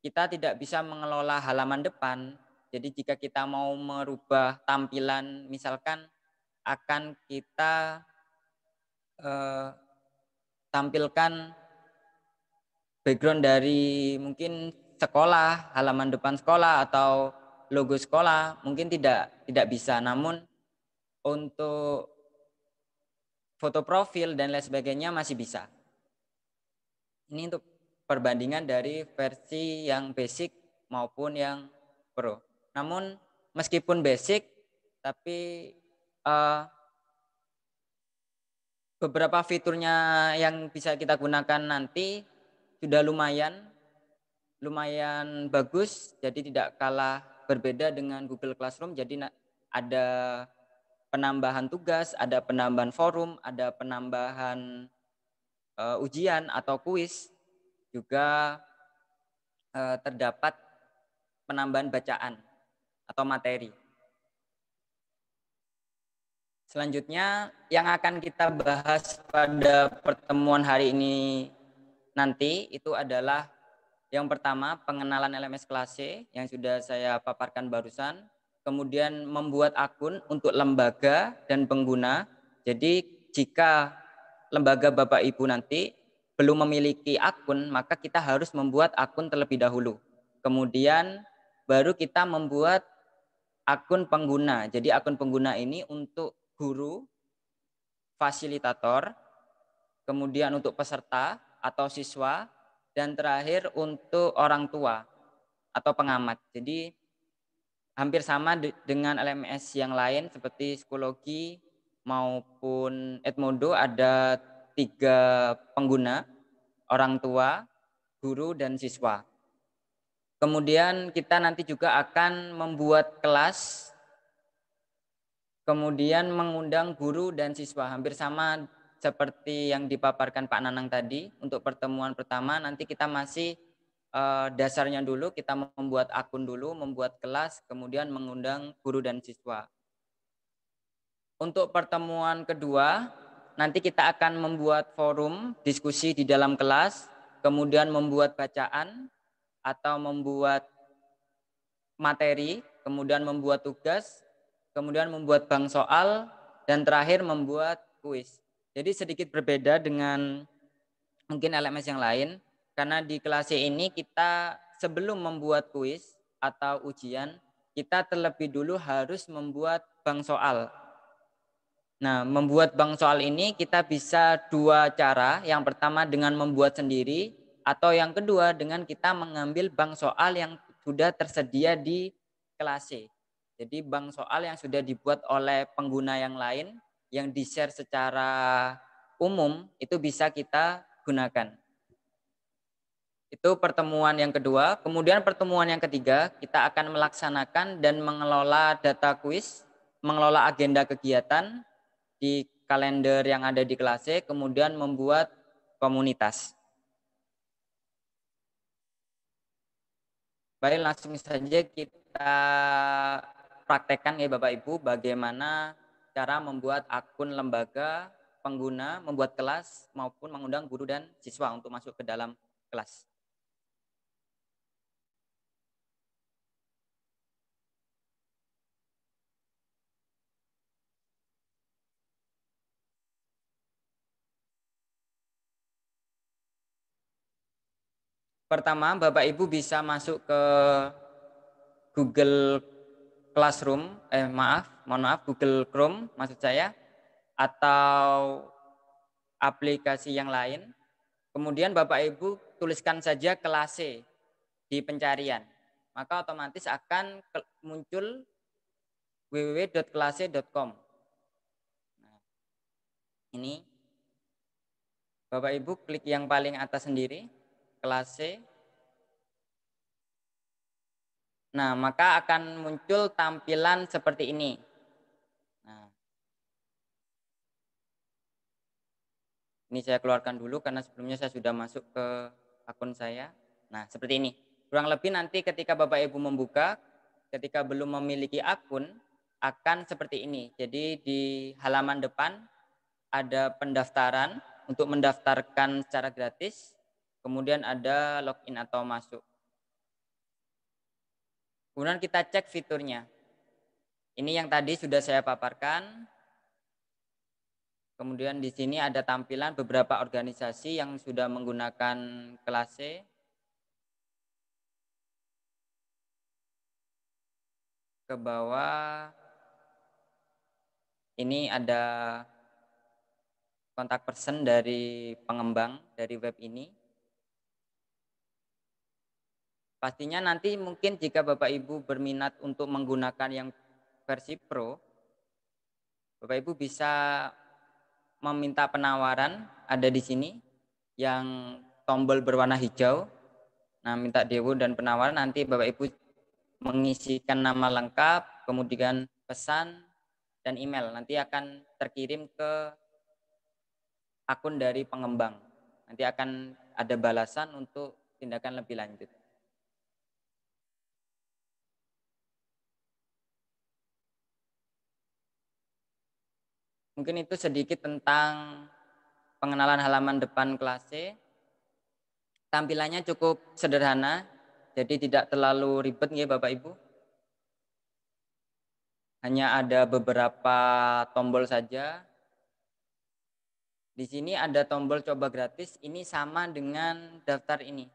kita tidak bisa mengelola halaman depan. Jadi jika kita mau merubah tampilan, misalkan akan kita tampilkan background dari mungkin sekolah, halaman depan sekolah atau logo sekolah, mungkin tidak bisa. Namun untuk foto profil dan lain sebagainya masih bisa. Ini untuk perbandingan dari versi yang basic maupun yang pro. Namun meskipun basic, tapi beberapa fiturnya yang bisa kita gunakan nanti sudah lumayan bagus, jadi tidak kalah berbeda dengan Google Classroom. Jadi ada penambahan tugas, ada penambahan forum, ada penambahan ujian atau kuis, juga terdapat penambahan bacaan atau materi. Selanjutnya yang akan kita bahas pada pertemuan hari ini nanti itu adalah yang pertama pengenalan LMS Classe yang sudah saya paparkan barusan, kemudian membuat akun untuk lembaga dan pengguna. Jadi jika lembaga Bapak Ibu nanti belum memiliki akun, maka kita harus membuat akun terlebih dahulu. Kemudian baru kita membuat akun pengguna. Jadi akun pengguna ini untuk guru, fasilitator, kemudian untuk peserta atau siswa, dan terakhir untuk orang tua atau pengamat. Jadi hampir sama dengan LMS yang lain seperti psikologi maupun Edmodo, ada 3 pengguna, orang tua, guru, dan siswa. Kemudian kita nanti juga akan membuat kelas, kemudian mengundang guru dan siswa, hampir sama seperti yang dipaparkan Pak Nanang tadi. Untuk pertemuan pertama nanti kita masih dasarnya dulu, kita membuat akun dulu, membuat kelas, kemudian mengundang guru dan siswa. Untuk pertemuan kedua, nanti kita akan membuat forum diskusi di dalam kelas, kemudian membuat bacaan atau membuat materi, kemudian membuat tugas, kemudian membuat bank soal, dan terakhir membuat kuis. Jadi sedikit berbeda dengan mungkin LMS yang lain, karena di kelas C ini kita sebelum membuat kuis atau ujian, kita terlebih dulu harus membuat bank soal. Nah, membuat bank soal ini kita bisa 2 cara. Yang pertama dengan membuat sendiri, atau yang kedua dengan kita mengambil bank soal yang sudah tersedia di kelas C. Jadi bank soal yang sudah dibuat oleh pengguna yang lain, yang di-share secara umum, itu bisa kita gunakan. Itu pertemuan yang kedua. Kemudian pertemuan yang ketiga, kita akan melaksanakan dan mengelola data kuis, mengelola agenda kegiatan di kalender yang ada di kelas C, kemudian membuat komunitas. Baik, langsung saja kita praktekkan ya Bapak Ibu bagaimana cara membuat akun lembaga, pengguna, membuat kelas, maupun mengundang guru dan siswa untuk masuk ke dalam kelas. Pertama, Bapak Ibu bisa masuk ke Google Classroom, mohon maaf, Google Chrome maksud saya, atau aplikasi yang lain. Kemudian Bapak Ibu tuliskan saja Kelase di pencarian. Maka otomatis akan muncul www.kelase.com. Nah, ini Bapak Ibu klik yang paling atas sendiri, Kelase. Nah, maka akan muncul tampilan seperti ini. Nah, ini saya keluarkan dulu karena sebelumnya saya sudah masuk ke akun saya. Nah, seperti ini. Kurang lebih nanti ketika Bapak Ibu membuka, ketika belum memiliki akun, akan seperti ini. Jadi di halaman depan ada pendaftaran untuk mendaftarkan secara gratis. Kemudian ada login atau masuk. Kemudian kita cek fiturnya. Ini yang tadi sudah saya paparkan. Kemudian di sini ada tampilan beberapa organisasi yang sudah menggunakan Kelase. Ke bawah ini ada kontak person dari pengembang dari web ini. Pastinya nanti mungkin jika Bapak Ibu berminat untuk menggunakan yang versi Pro, Bapak Ibu bisa meminta penawaran ada di sini yang tombol berwarna hijau. Nah, minta dewo dan penawaran nanti Bapak Ibu mengisikan nama lengkap, kemudian pesan dan email. Nanti akan terkirim ke akun dari pengembang. Nanti akan ada balasan untuk tindakan lebih lanjut. Mungkin itu sedikit tentang pengenalan halaman depan Kelase. Tampilannya cukup sederhana, jadi tidak terlalu ribet ya Bapak Ibu. Hanya ada beberapa tombol saja. Di sini ada tombol coba gratis, ini sama dengan daftar ini.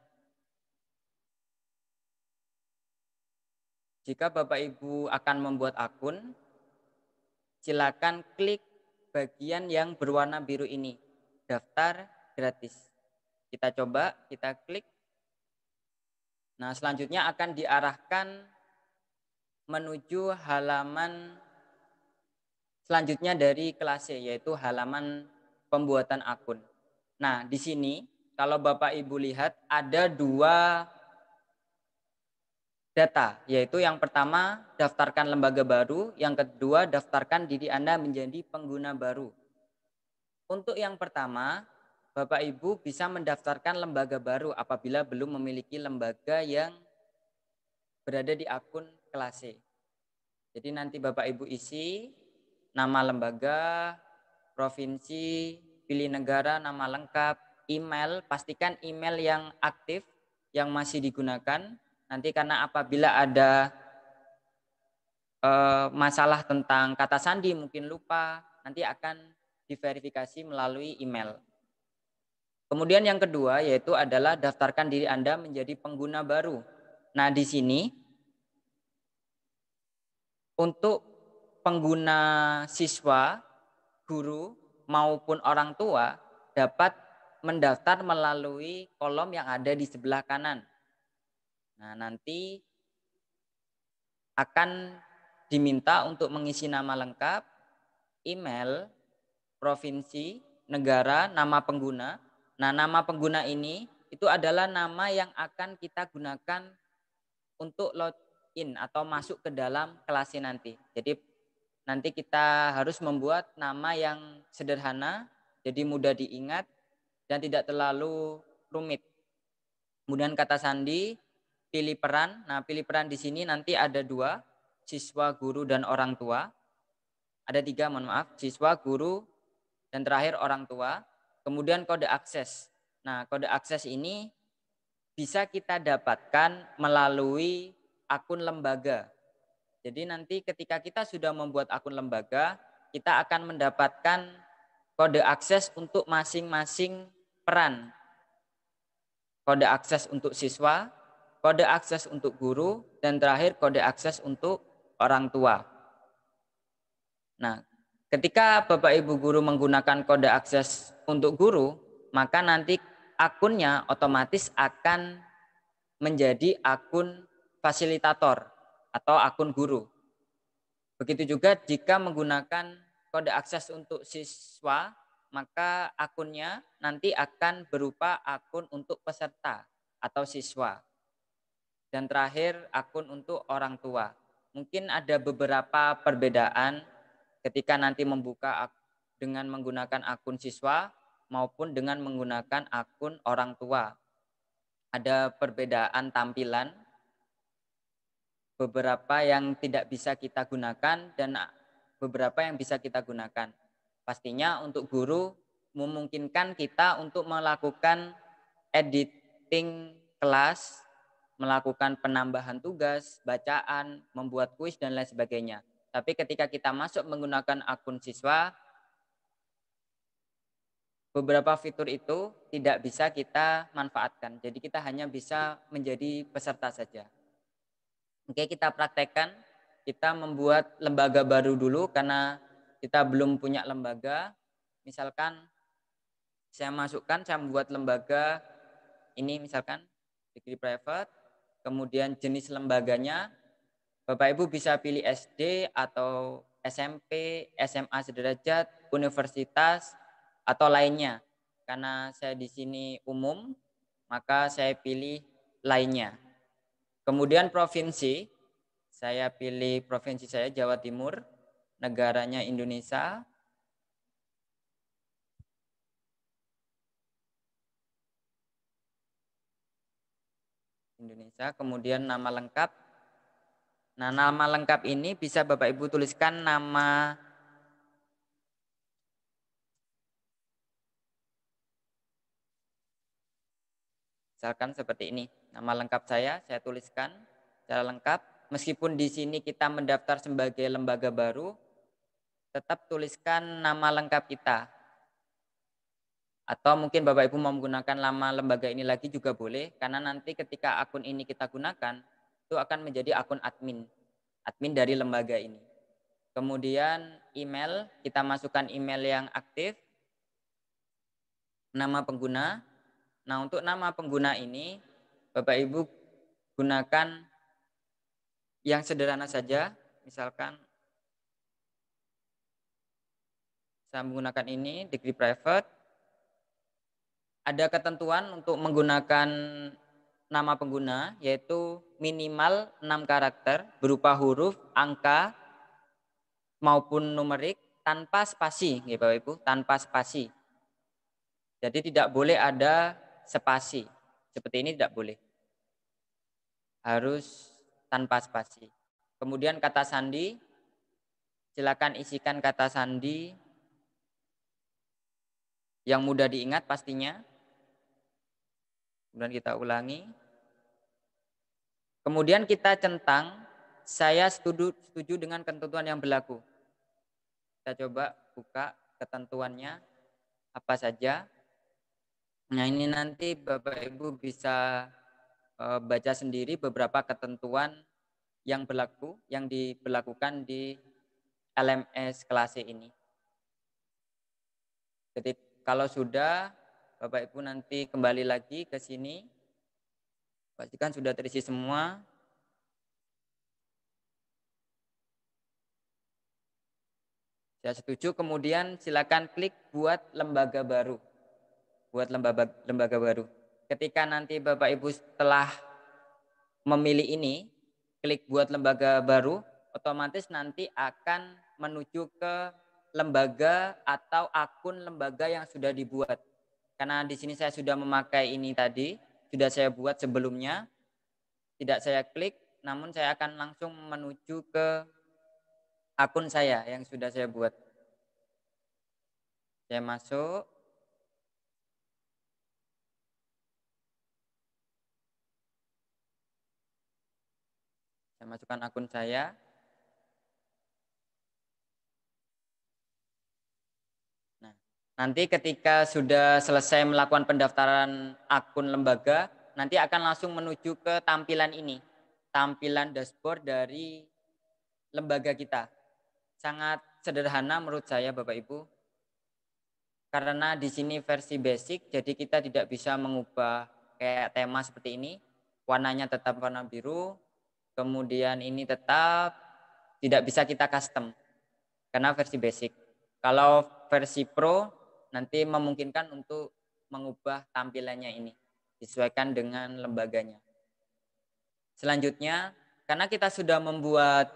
Jika Bapak Ibu akan membuat akun, silakan klik bagian yang berwarna biru ini, daftar gratis. Kita coba, kita klik. Nah, selanjutnya akan diarahkan menuju halaman selanjutnya dari Kelase, yaitu halaman pembuatan akun. Nah, di sini kalau Bapak Ibu lihat ada dua data, yaitu yang pertama daftarkan lembaga baru, yang kedua daftarkan diri Anda menjadi pengguna baru. Untuk yang pertama, Bapak Ibu bisa mendaftarkan lembaga baru apabila belum memiliki lembaga yang berada di akun Kelase. Jadi nanti Bapak Ibu isi nama lembaga, provinsi, pilih negara, nama lengkap, email, pastikan email yang aktif, yang masih digunakan. Nanti karena apabila ada masalah tentang kata sandi mungkin lupa, nanti akan diverifikasi melalui email. Kemudian yang kedua yaitu adalah daftarkan diri Anda menjadi pengguna baru. Nah, di sini untuk pengguna siswa, guru maupun orang tua dapat mendaftar melalui kolom yang ada di sebelah kanan. Nah, nanti akan diminta untuk mengisi nama lengkap, email, provinsi, negara, nama pengguna. Nah, nama pengguna ini itu adalah nama yang akan kita gunakan untuk login atau masuk ke dalam Kelase nanti. Jadi nanti kita harus membuat nama yang sederhana, jadi mudah diingat dan tidak terlalu rumit. Kemudian kata sandi, pilih peran. Nah, pilih peran di sini nanti ada dua, siswa, guru, dan orang tua. Ada 3, mohon maaf, siswa, guru, dan terakhir orang tua. Kemudian kode akses. Nah, kode akses ini bisa kita dapatkan melalui akun lembaga. Jadi nanti ketika kita sudah membuat akun lembaga, kita akan mendapatkan kode akses untuk masing-masing peran. Kode akses untuk siswa, kode akses untuk guru, dan terakhir kode akses untuk orang tua. Nah, ketika Bapak Ibu guru menggunakan kode akses untuk guru, maka nanti akunnya otomatis akan menjadi akun fasilitator atau akun guru. Begitu juga jika menggunakan kode akses untuk siswa, maka akunnya nanti akan berupa akun untuk peserta atau siswa. Dan terakhir akun untuk orang tua. Mungkin ada beberapa perbedaan ketika nanti membuka dengan menggunakan akun siswa maupun dengan menggunakan akun orang tua. Ada perbedaan tampilan, beberapa yang tidak bisa kita gunakan dan beberapa yang bisa kita gunakan. Pastinya untuk guru memungkinkan kita untuk melakukan editing kelas, melakukan penambahan tugas, bacaan, membuat kuis dan lain sebagainya. Tapi ketika kita masuk menggunakan akun siswa, beberapa fitur itu tidak bisa kita manfaatkan. Jadi kita hanya bisa menjadi peserta saja. Oke, kita praktekkan. Kita membuat lembaga baru dulu karena kita belum punya lembaga. Misalkan saya membuat lembaga ini misalkan degree private, kemudian jenis lembaganya Bapak Ibu bisa pilih SD atau SMP, SMA sederajat, universitas atau lainnya. Karena saya di sini umum, maka saya pilih lainnya. Kemudian provinsi, saya pilih provinsi saya Jawa Timur, negaranya Indonesia. Kemudian nama lengkap. Nah, nama lengkap ini bisa Bapak Ibu tuliskan nama misalkan seperti ini. Nama lengkap saya tuliskan secara lengkap. Meskipun di sini kita mendaftar sebagai lembaga baru, tetap tuliskan nama lengkap kita. Atau mungkin Bapak Ibu mau menggunakan nama lembaga ini lagi juga boleh, karena nanti ketika akun ini kita gunakan, itu akan menjadi akun admin dari lembaga ini. Kemudian email, kita masukkan email yang aktif. Nama pengguna. Nah, untuk nama pengguna ini Bapak Ibu gunakan yang sederhana saja. Misalkan saya menggunakan ini degree private. Ada ketentuan untuk menggunakan nama pengguna yaitu minimal 6 karakter berupa huruf, angka maupun numerik tanpa spasi, ya Bapak Ibu, tanpa spasi. Jadi tidak boleh ada spasi. Seperti ini tidak boleh. Harus tanpa spasi. Kemudian kata sandi, silakan isikan kata sandi yang mudah diingat pastinya. Kemudian kita ulangi. Kemudian kita centang, saya setuju dengan ketentuan yang berlaku. Kita coba buka ketentuannya apa saja. Nah, ini nanti Bapak Ibu bisa baca sendiri beberapa ketentuan yang berlaku, yang diberlakukan di LMS kelas C ini. Jadi kalau sudah, Bapak Ibu nanti kembali lagi ke sini. Pastikan sudah terisi semua. Saya setuju, kemudian silakan klik buat lembaga baru. Buat lembaga baru. Ketika nanti Bapak Ibu setelah memilih ini, klik buat lembaga baru, otomatis nanti akan menuju ke lembaga atau akun lembaga yang sudah dibuat. Karena di sini saya sudah memakai ini tadi, sudah saya buat sebelumnya. Tidak saya klik, namun saya akan langsung menuju ke akun saya yang sudah saya buat. Saya masuk. Saya masukkan akun saya. Nah, nanti ketika sudah selesai melakukan pendaftaran akun lembaga, nanti akan langsung menuju ke tampilan ini. Tampilan dashboard dari lembaga kita. Sangat sederhana menurut saya Bapak Ibu. Karena di sini versi basic, jadi kita tidak bisa mengubah kayak tema seperti ini. Warnanya tetap warna biru, kemudian ini tetap tidak bisa kita custom karena versi basic. Kalau versi pro nanti memungkinkan untuk mengubah tampilannya ini disesuaikan dengan lembaganya. Selanjutnya, karena kita sudah membuat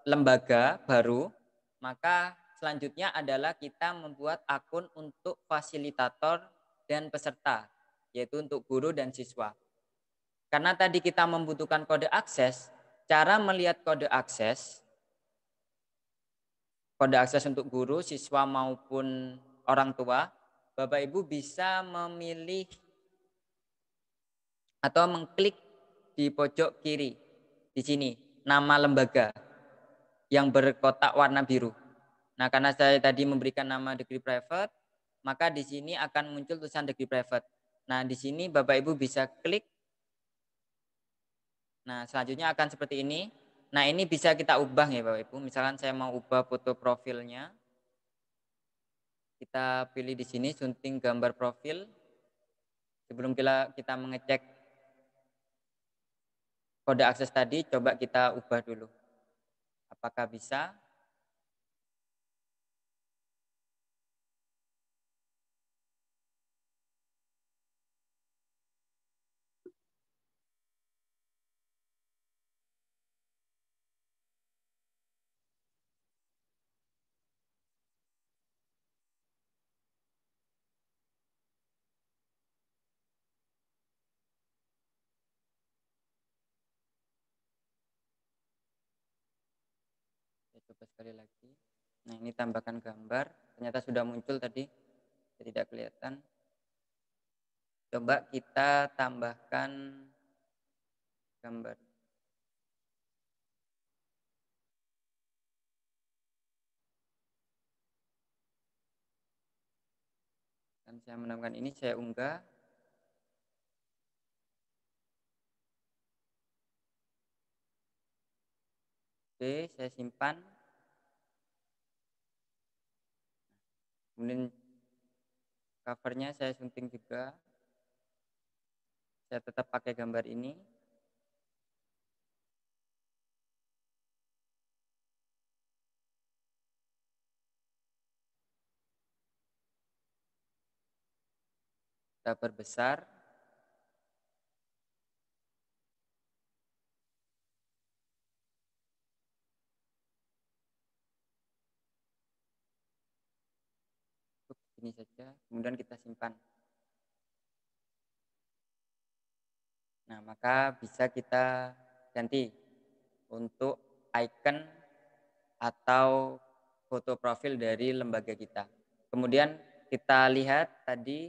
lembaga baru, maka selanjutnya adalah kita membuat akun untuk fasilitator dan peserta, yaitu untuk guru dan siswa. Karena tadi kita membutuhkan kode akses, cara melihat kode akses untuk guru, siswa maupun orang tua, Bapak Ibu bisa memilih atau mengklik di pojok kiri di sini nama lembaga yang berkotak warna biru. Nah, karena saya tadi memberikan nama degree private, maka di sini akan muncul tulisan degree private. Nah, di sini Bapak Ibu bisa klik. Nah, selanjutnya akan seperti ini. Nah, ini bisa kita ubah ya Bapak Ibu. Misalkan saya mau ubah foto profilnya. Kita pilih di sini sunting gambar profil. Sebelum kita mengecek kode akses tadi, coba kita ubah dulu. Apakah bisa? Saya coba sekali lagi. Nah, ini tambahkan gambar. Ternyata sudah muncul tadi. Tidak kelihatan. Coba kita tambahkan gambar. Dan saya menemukan ini, saya unggah. Oke, saya simpan. Kemudian covernya saya sunting juga. Saya tetap pakai gambar ini. Kita perbesar. Ini saja, kemudian kita simpan. Nah, maka bisa kita ganti untuk icon atau foto profil dari lembaga kita. Kemudian kita lihat tadi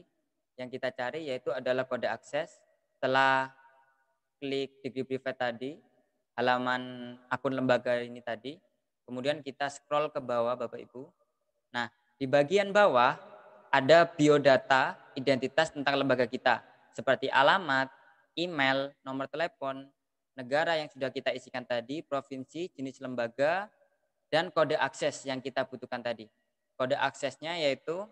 yang kita cari yaitu adalah kode akses. Setelah klik degree private tadi, halaman akun lembaga ini tadi, kemudian kita scroll ke bawah Bapak Ibu. Nah, di bagian bawah ada biodata identitas tentang lembaga kita, seperti alamat, email, nomor telepon, negara yang sudah kita isikan tadi, provinsi, jenis lembaga, dan kode akses yang kita butuhkan tadi. Kode aksesnya yaitu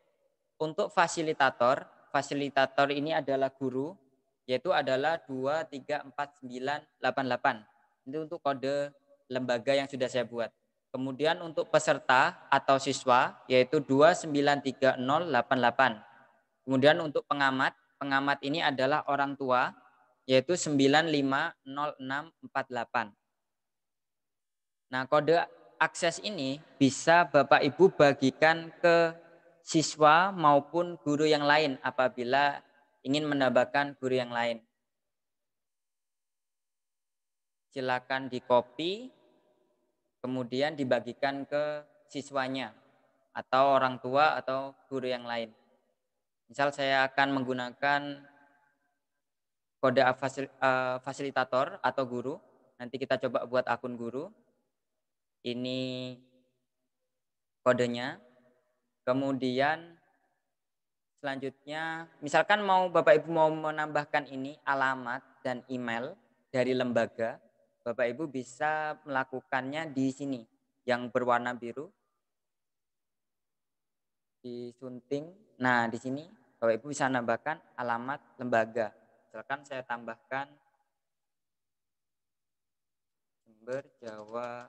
untuk fasilitator, fasilitator ini adalah guru, yaitu adalah 234988. Itu untuk kode lembaga yang sudah saya buat. Kemudian untuk peserta atau siswa yaitu 293088. Kemudian untuk pengamat, pengamat ini adalah orang tua yaitu 950648. Nah, kode akses ini bisa Bapak Ibu bagikan ke siswa maupun guru yang lain apabila ingin menambahkan guru yang lain. Silakan di-copy. kemudian dibagikan ke siswanya atau orang tua atau guru yang lain. Misal saya akan menggunakan kode fasilitator atau guru. Nanti kita coba buat akun guru. Ini kodenya. Kemudian selanjutnya, misalkan Bapak Ibu mau menambahkan ini alamat dan email dari lembaga, Bapak Ibu bisa melakukannya di sini yang berwarna biru. Disunting. Nah, di sini Bapak Ibu bisa menambahkan alamat lembaga. Misalkan saya tambahkan Jember, Jawa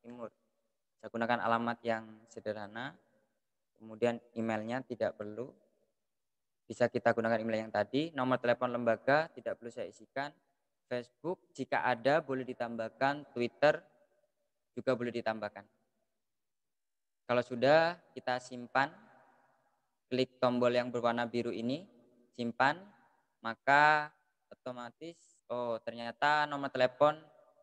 Timur. Saya gunakan alamat yang sederhana. Kemudian emailnya tidak perlu. Bisa kita gunakan email yang tadi. Nomor telepon lembaga tidak perlu saya isikan. Facebook jika ada boleh ditambahkan. Twitter juga boleh ditambahkan. Kalau sudah, kita simpan. Klik tombol yang berwarna biru ini. Simpan. Maka otomatis, ternyata nomor telepon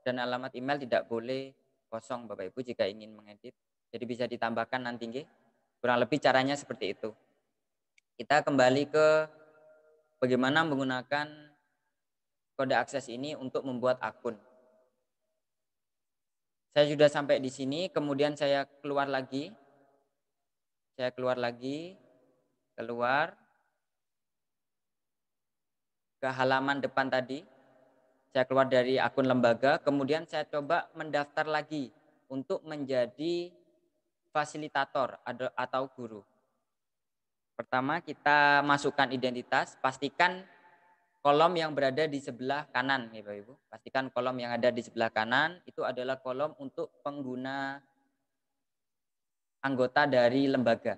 dan alamat email tidak boleh kosong Bapak Ibu jika ingin mengedit. Jadi bisa ditambahkan nanti. Kurang lebih caranya seperti itu. Kita kembali ke bagaimana menggunakan kode akses ini untuk membuat akun. Saya sudah sampai di sini, kemudian saya keluar lagi. Keluar ke halaman depan tadi. Saya keluar dari akun lembaga, kemudian saya coba mendaftar lagi untuk menjadi fasilitator atau guru. Pertama kita masukkan identitas, pastikan kolom yang berada di sebelah kanan ya Bapak Ibu. Pastikan kolom yang ada di sebelah kanan itu adalah kolom untuk pengguna anggota dari lembaga.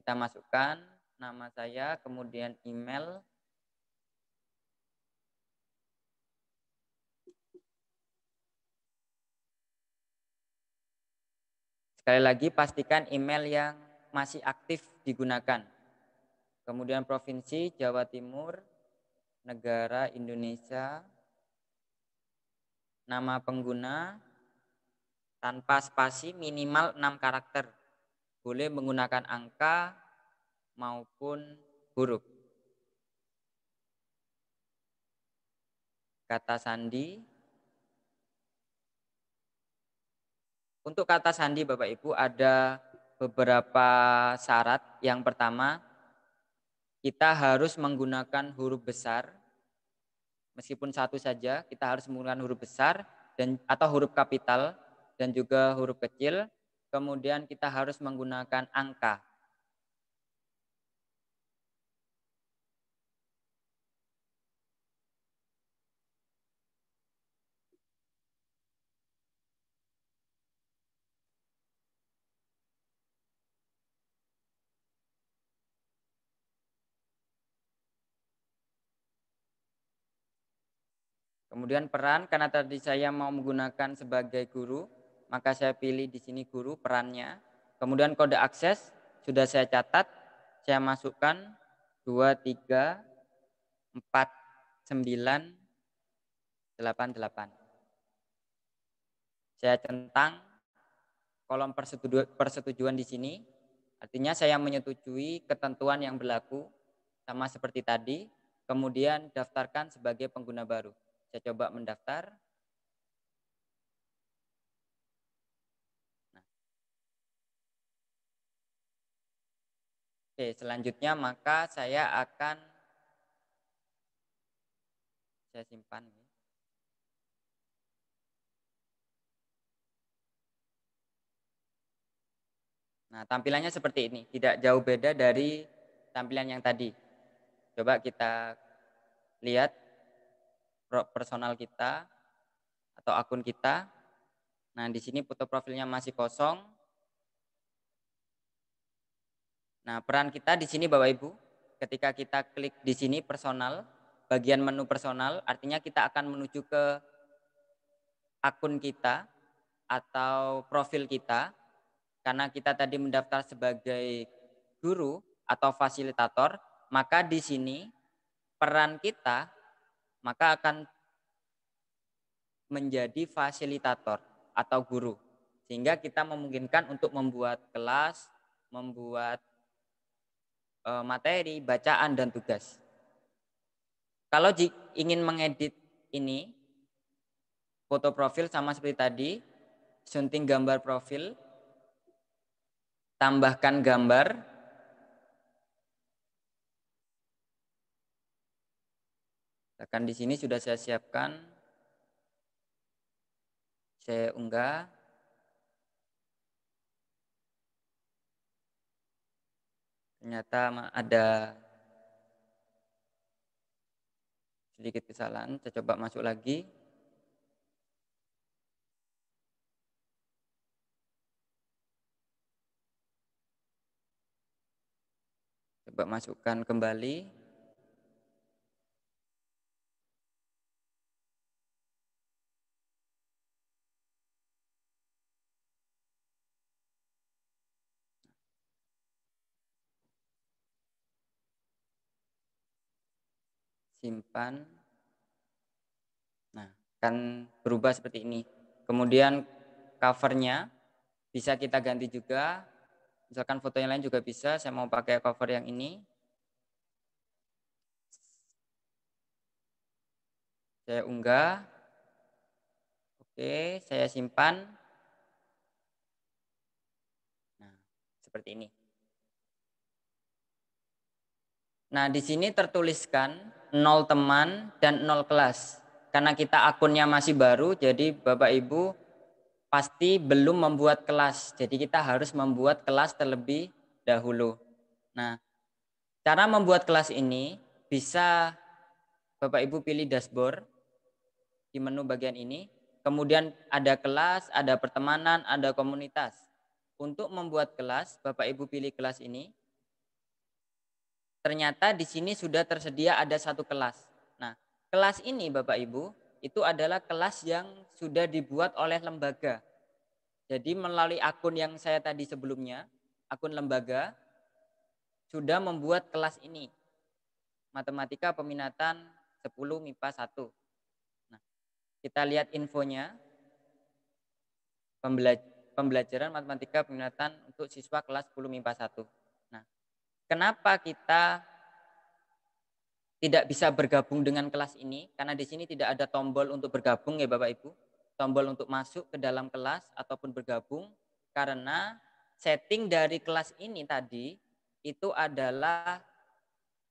Kita masukkan nama saya, kemudian email. Sekali lagi pastikan email yang masih aktif digunakan. Kemudian provinsi Jawa Timur, negara Indonesia, nama pengguna tanpa spasi minimal 6 karakter. Boleh menggunakan angka maupun huruf. Kata sandi. Untuk kata sandi Bapak Ibu ada beberapa syarat. Yang pertama, kita harus menggunakan huruf besar. Meskipun satu saja, kita harus menggunakan huruf besar atau huruf kapital dan juga huruf kecil. Kemudian kita harus menggunakan angka. Kemudian peran, karena tadi saya mau menggunakan sebagai guru, maka saya pilih di sini guru perannya. Kemudian kode akses sudah saya catat, saya masukkan 2, 3, 4, 9, 8. Saya centang kolom persetujuan di sini. Artinya saya menyetujui ketentuan yang berlaku sama seperti tadi. Kemudian daftarkan sebagai pengguna baru. Saya coba mendaftar. Oke, selanjutnya maka saya simpan. Nah, tampilannya seperti ini, tidak jauh beda dari tampilan yang tadi. Coba kita lihat personal kita atau akun kita. Nah, di sini foto profilnya masih kosong. Nah, peran kita di sini Bapak Ibu, ketika kita klik di sini personal, bagian menu personal, artinya kita akan menuju ke akun kita atau profil kita. Karena kita tadi mendaftar sebagai guru atau fasilitator, maka di sini peran kita maka akan menjadi fasilitator atau guru. Sehingga kita memungkinkan untuk membuat kelas, membuat materi, bacaan, dan tugas. Kalau ingin mengedit ini, foto profil sama seperti tadi, sunting gambar profil, tambahkan gambar, akan di sini sudah saya siapkan, saya unggah. Ternyata ada sedikit kesalahan, saya coba masuk lagi. Coba masukkan kembali. Simpan. Nah, akan berubah seperti ini. Kemudian covernya bisa kita ganti juga. Misalkan foto yang lain juga bisa. Saya mau pakai cover yang ini. Saya unggah. Oke, saya simpan. Nah, seperti ini. Nah, di sini tertuliskan 0 teman dan 0 kelas. Karena kita akunnya masih baru, jadi Bapak Ibu pasti belum membuat kelas. Jadi kita harus membuat kelas terlebih dahulu. Nah, cara membuat kelas ini bisa Bapak Ibu pilih dashboard di menu bagian ini. Kemudian ada kelas, ada pertemanan, ada komunitas. Untuk membuat kelas, Bapak Ibu pilih kelas ini. Ternyata di sini sudah tersedia ada satu kelas. Nah, kelas ini Bapak Ibu, itu adalah kelas yang sudah dibuat oleh lembaga. Jadi melalui akun yang saya tadi sebelumnya, akun lembaga, sudah membuat kelas ini. Matematika peminatan 10 MIPA 1. Nah, kita lihat infonya. Pembelajaran matematika peminatan untuk siswa kelas 10 MIPA 1. Nah, kenapa kita tidak bisa bergabung dengan kelas ini? Karena di sini tidak ada tombol untuk bergabung ya Bapak Ibu. Tombol untuk masuk ke dalam kelas ataupun bergabung. Karena setting dari kelas ini tadi itu adalah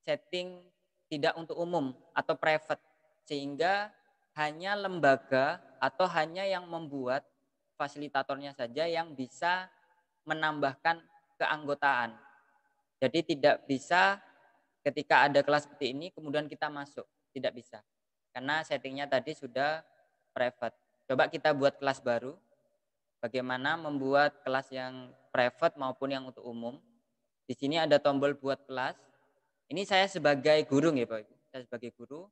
setting tidak untuk umum atau private. Sehingga hanya lembaga atau hanya yang membuat fasilitatornya saja yang bisa menambahkan keanggotaan. Jadi tidak bisa ketika ada kelas seperti ini kemudian kita masuk, tidak bisa. Karena settingnya tadi sudah private. Coba kita buat kelas baru. Bagaimana membuat kelas yang private maupun yang untuk umum. Di sini ada tombol buat kelas. Ini saya sebagai guru ya Pak Ibu. Saya sebagai guru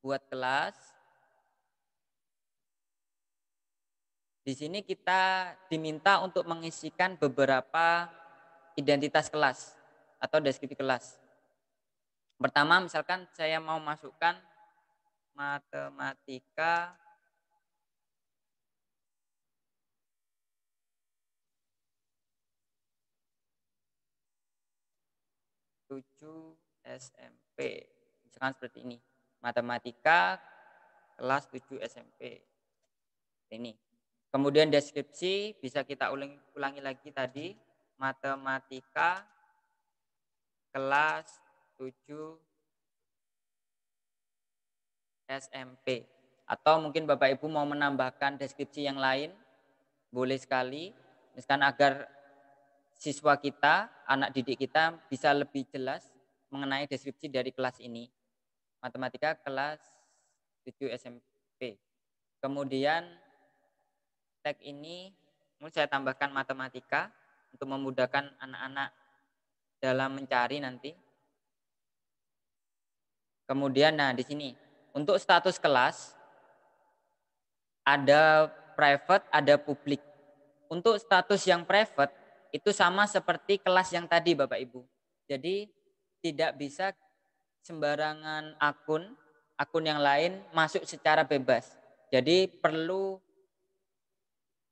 buat kelas. Di sini kita diminta untuk mengisikan beberapa identitas kelas atau deskripsi kelas. Pertama, misalkan saya mau masukkan matematika tujuh SMP. Misalkan seperti ini. Matematika kelas 7 SMP. Ini. Kemudian deskripsi bisa kita ulangi lagi tadi. Matematika kelas 7 SMP. Atau mungkin Bapak Ibu mau menambahkan deskripsi yang lain, boleh sekali. Misalkan agar siswa kita, anak didik kita bisa lebih jelas mengenai deskripsi dari kelas ini. Matematika kelas 7 SMP. Kemudian tag ini saya tambahkan matematika untuk memudahkan anak-anak dalam mencari nanti. Kemudian nah di sini untuk status kelas ada private, ada publik. Untuk status yang private itu sama seperti kelas yang tadi Bapak Ibu. Jadi tidak bisa sembarangan akun yang lain masuk secara bebas. Jadi perlu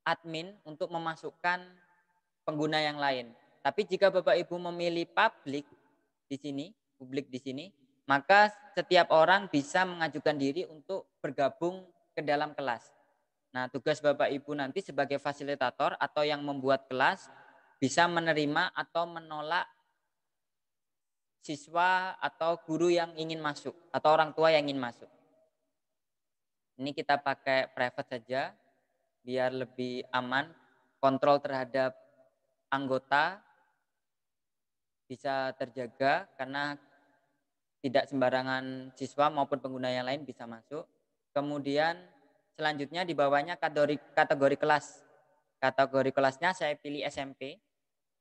admin untuk memasukkan pengguna yang lain. Tapi jika Bapak Ibu memilih publik di sini, maka setiap orang bisa mengajukan diri untuk bergabung ke dalam kelas. Nah, tugas Bapak Ibu nanti sebagai fasilitator atau yang membuat kelas bisa menerima atau menolak siswa atau guru yang ingin masuk atau orang tua yang ingin masuk. Ini kita pakai private saja biar lebih aman, kontrol terhadap anggota bisa terjaga karena tidak sembarangan siswa maupun pengguna yang lain bisa masuk. Kemudian selanjutnya di bawahnya kategori kelas. Kategori kelasnya saya pilih SMP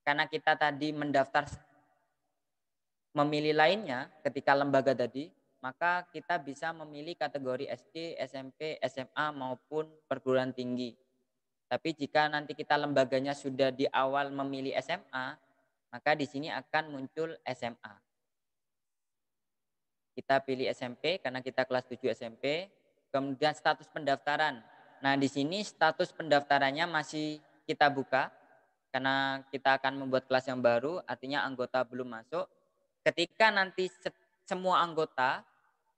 karena kita tadi mendaftar memilih lainnya ketika lembaga tadi, maka kita bisa memilih kategori SD, SMP, SMA maupun perguruan tinggi. Tapi jika nanti kita lembaganya sudah di awal memilih SMA, maka di sini akan muncul SMA. Kita pilih SMP karena kita kelas 7 SMP. Kemudian status pendaftaran. Nah, di sini status pendaftarannya masih kita buka karena kita akan membuat kelas yang baru, artinya anggota belum masuk. Ketika nanti semua anggota,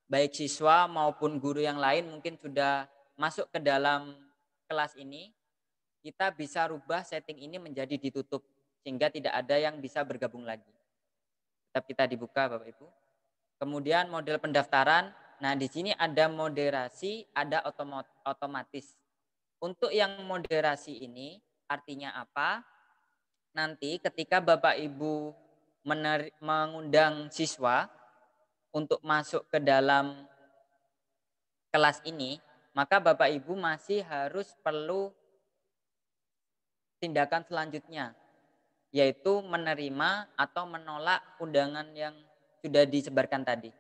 baik siswa maupun guru yang lain mungkin sudah masuk ke dalam kelas ini, kita bisa rubah setting ini menjadi ditutup sehingga tidak ada yang bisa bergabung lagi. Tetap kita dibuka Bapak Ibu. Kemudian model pendaftaran. Nah, di sini ada moderasi, ada otomatis. Untuk yang moderasi ini artinya apa? Nanti ketika Bapak Ibu mengundang siswa untuk masuk ke dalam kelas ini, maka Bapak Ibu masih harus perlu tindakan selanjutnya, yaitu menerima atau menolak undangan yang sudah disebarkan tadi.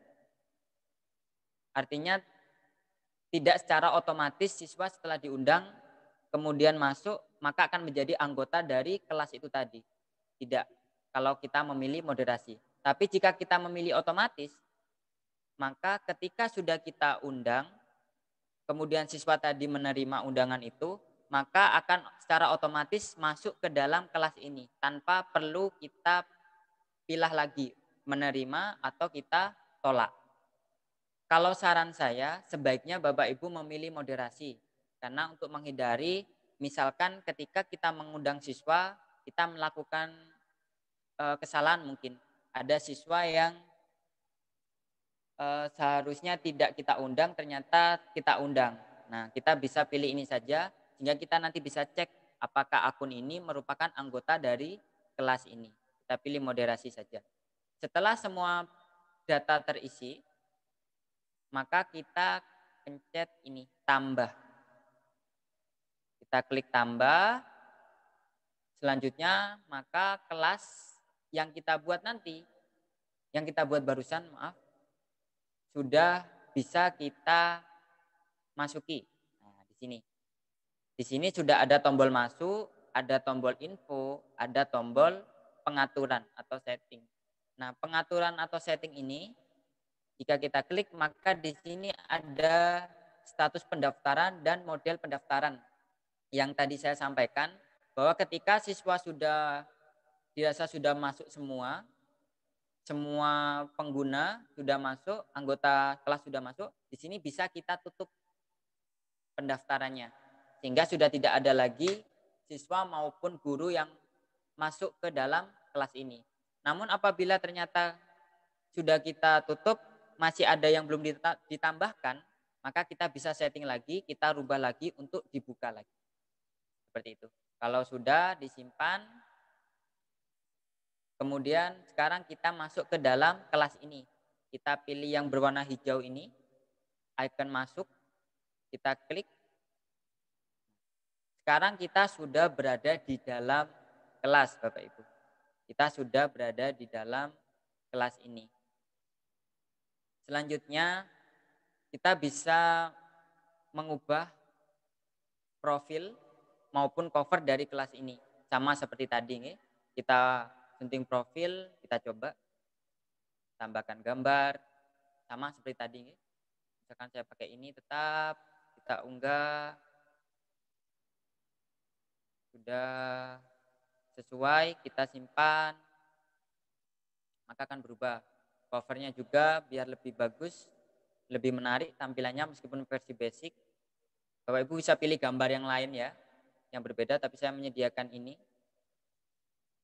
Artinya tidak secara otomatis siswa setelah diundang kemudian masuk maka akan menjadi anggota dari kelas itu tadi. Tidak, kalau kita memilih moderasi. Tapi jika kita memilih otomatis, maka ketika sudah kita undang, kemudian siswa tadi menerima undangan itu, maka akan secara otomatis masuk ke dalam kelas ini tanpa perlu kita pilah lagi menerima atau kita tolak. Kalau saran saya sebaiknya Bapak Ibu memilih moderasi karena untuk menghindari misalkan ketika kita mengundang siswa kita melakukan kesalahan mungkin ada siswa yang seharusnya tidak kita undang ternyata kita undang. Nah, kita bisa pilih ini saja sehingga kita nanti bisa cek apakah akun ini merupakan anggota dari kelas ini. Kita pilih moderasi saja. Setelah semua data terisi, maka kita pencet ini tambah. Kita klik tambah. Selanjutnya maka kelas yang kita buat nanti, yang kita buat barusan, maaf, sudah bisa kita masuki. Nah, di sini. Di sini sudah ada tombol masuk, ada tombol info, ada tombol pengaturan atau setting. Nah, pengaturan atau setting ini jika kita klik maka di sini ada status pendaftaran dan model pendaftaran. Yang tadi saya sampaikan bahwa ketika siswa sudah dirasa sudah masuk semua pengguna sudah masuk, anggota kelas sudah masuk, di sini bisa kita tutup pendaftarannya. Sehingga sudah tidak ada lagi siswa maupun guru yang masuk ke dalam kelas ini. Namun apabila ternyata sudah kita tutup, masih ada yang belum ditambahkan, maka kita bisa setting lagi, kita rubah lagi untuk dibuka lagi. Seperti itu. Kalau sudah disimpan, kemudian sekarang kita masuk ke dalam kelas ini. Kita pilih yang berwarna hijau ini, icon masuk, kita klik. Sekarang kita sudah berada di dalam kelas, Bapak Ibu. Kita sudah berada di dalam kelas ini. Selanjutnya, kita bisa mengubah profil maupun cover dari kelas ini. Sama seperti tadi, nih. Kita sunting profil, kita coba tambahkan gambar, sama seperti tadi. Nih. Misalkan saya pakai ini tetap, kita unggah. Sudah sesuai, kita simpan, maka akan berubah. Covernya juga biar lebih bagus, lebih menarik tampilannya meskipun versi basic. Bapak Ibu bisa pilih gambar yang lain ya, yang berbeda, tapi saya menyediakan ini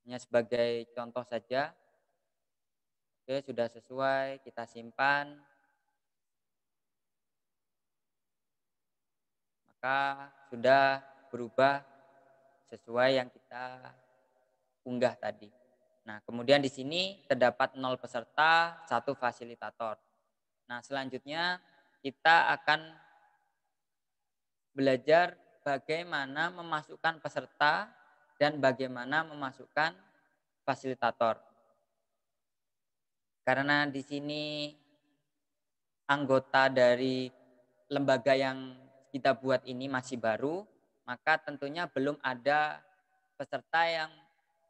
hanya sebagai contoh saja. Oke, sudah sesuai, kita simpan. Maka sudah berubah sesuai yang kita unggah tadi. Nah, kemudian di sini terdapat 0 peserta, 1 fasilitator. Nah, selanjutnya kita akan belajar bagaimana memasukkan peserta dan bagaimana memasukkan fasilitator. Karena di sini anggota dari lembaga yang kita buat ini masih baru, maka tentunya belum ada peserta yang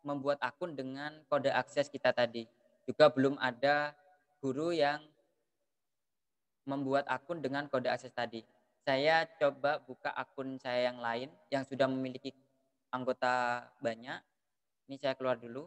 membuat akun dengan kode akses kita tadi. Juga belum ada guru yang membuat akun dengan kode akses tadi. Saya coba buka akun saya yang lain yang sudah memiliki anggota banyak. Ini saya keluar dulu.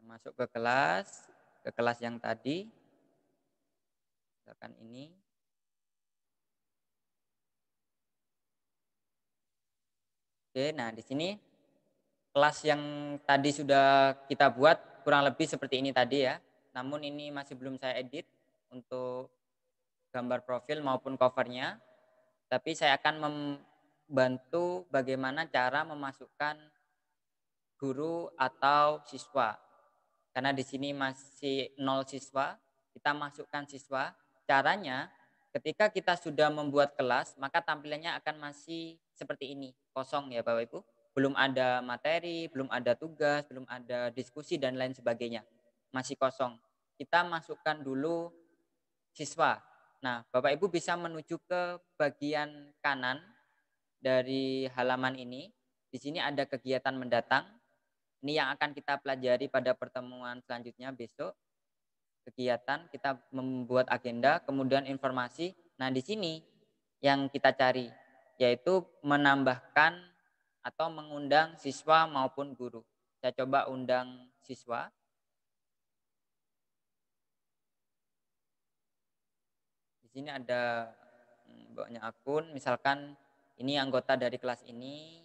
Masuk ke kelas yang tadi. Misalkan ini. Oke, nah di sini kelas yang tadi sudah kita buat kurang lebih seperti ini tadi ya. Namun ini masih belum saya edit untuk gambar profil maupun covernya. Tapi saya akan membantu bagaimana cara memasukkan guru atau siswa. Karena di sini masih 0 siswa, kita masukkan siswa. Caranya ketika kita sudah membuat kelas, maka tampilannya akan masih seperti ini, kosong ya Bapak Ibu. Belum ada materi, belum ada tugas, belum ada diskusi dan lain sebagainya. Masih kosong. Kita masukkan dulu siswa. Nah, Bapak Ibu bisa menuju ke bagian kanan dari halaman ini. Di sini ada kegiatan mendatang. Ini yang akan kita pelajari pada pertemuan selanjutnya besok. Kegiatan, kita membuat agenda, kemudian informasi. Nah, di sini yang kita cari, yaitu menambahkan atau mengundang siswa maupun guru. Saya coba undang siswa. Di sini ada banyak akun, misalkan ini anggota dari kelas ini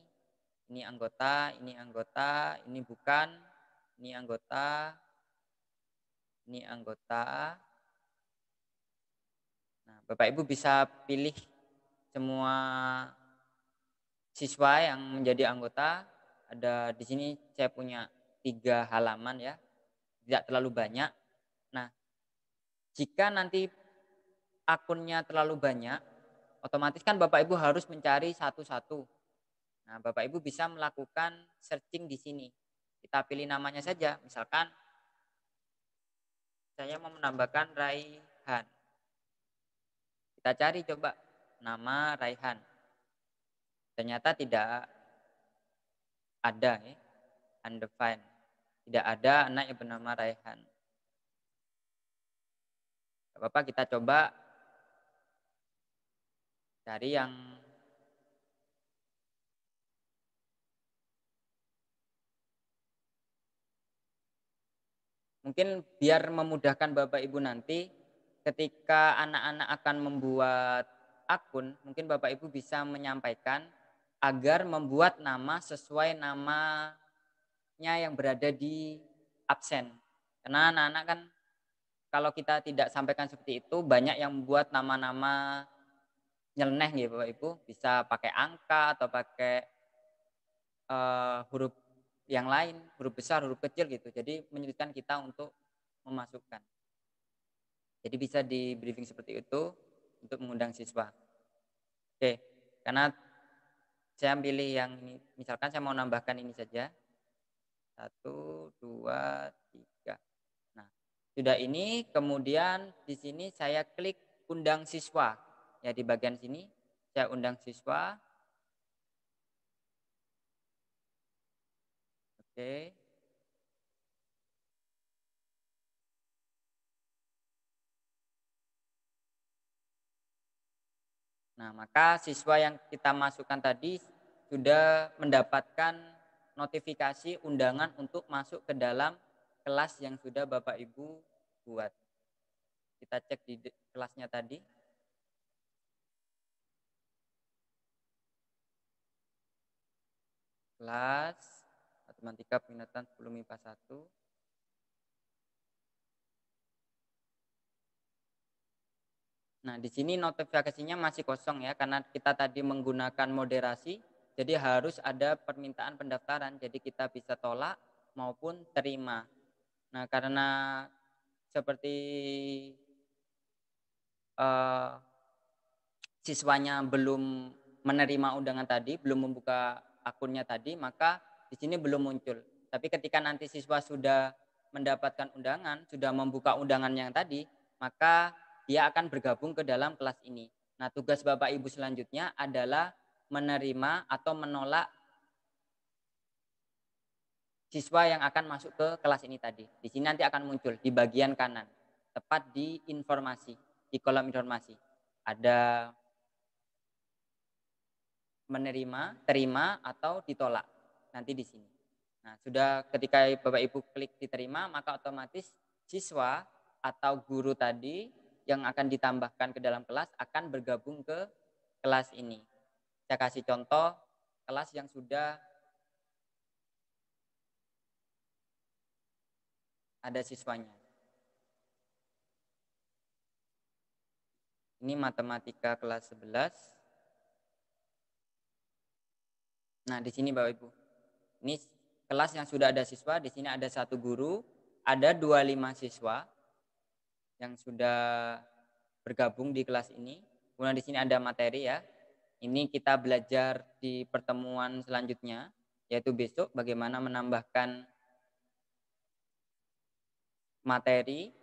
anggota, ini bukan, ini anggota, ini anggota. Nah, Bapak Ibu bisa pilih semua siswa yang menjadi anggota. Ada di sini saya punya 3 halaman ya, tidak terlalu banyak. Nah, jika nanti akunnya terlalu banyak, otomatis kan Bapak Ibu harus mencari satu-satu. Nah, Bapak Ibu bisa melakukan searching di sini. Kita pilih namanya saja, misalkan saya mau menambahkan Raihan. Kita cari coba nama Raihan. Ternyata tidak ada ya, undefined. Tidak ada anak yang bernama Raihan. Bapak kita coba cari yang mungkin biar memudahkan Bapak Ibu nanti ketika anak-anak akan membuat akun, mungkin Bapak Ibu bisa menyampaikan agar membuat nama sesuai namanya yang berada di absen. Karena anak-anak kan kalau kita tidak sampaikan seperti itu, banyak yang membuat nama-nama nyeleneh gitu Bapak Ibu, bisa pakai angka atau pakai huruf yang lain, huruf besar, huruf kecil gitu. Jadi menyulitkan kita untuk memasukkan. Jadi bisa di briefing seperti itu untuk mengundang siswa. Oke, karena saya pilih yang ini, misalkan saya mau nambahkan ini saja. 1, 2, 3. Nah, sudah ini, kemudian di sini saya klik undang siswa. Ya, di bagian sini saya undang siswa. Oke. Nah, maka siswa yang kita masukkan tadi sudah mendapatkan notifikasi undangan untuk masuk ke dalam kelas yang sudah Bapak Ibu buat. Kita cek di kelasnya tadi. Kelas Matematika Peminatan 10 MIPA 1. Nah, di sini notifikasinya masih kosong ya, karena kita tadi menggunakan moderasi, jadi harus ada permintaan pendaftaran, jadi kita bisa tolak maupun terima. Nah, karena seperti siswanya belum menerima undangan tadi, belum membuka akunnya tadi, maka di sini belum muncul. Tapi ketika nanti siswa sudah mendapatkan undangan, sudah membuka undangan yang tadi, maka dia akan bergabung ke dalam kelas ini. Nah, tugas Bapak Ibu selanjutnya adalah menerima atau menolak siswa yang akan masuk ke kelas ini tadi. Di sini nanti akan muncul di bagian kanan, tepat di informasi, di kolom informasi. Ada menerima, terima, atau ditolak. Nanti di sini. Nah, sudah ketika Bapak Ibu klik diterima, maka otomatis siswa atau guru tadi yang akan ditambahkan ke dalam kelas akan bergabung ke kelas ini. Saya kasih contoh kelas yang sudah ada siswanya. Ini matematika kelas 11. Nah, di sini Bapak Ibu. Ini kelas yang sudah ada siswa, di sini ada 1 guru, ada 25 siswa yang sudah bergabung di kelas ini. Kemudian di sini ada materi ya. Ini kita belajar di pertemuan selanjutnya, yaitu besok bagaimana menambahkan materi,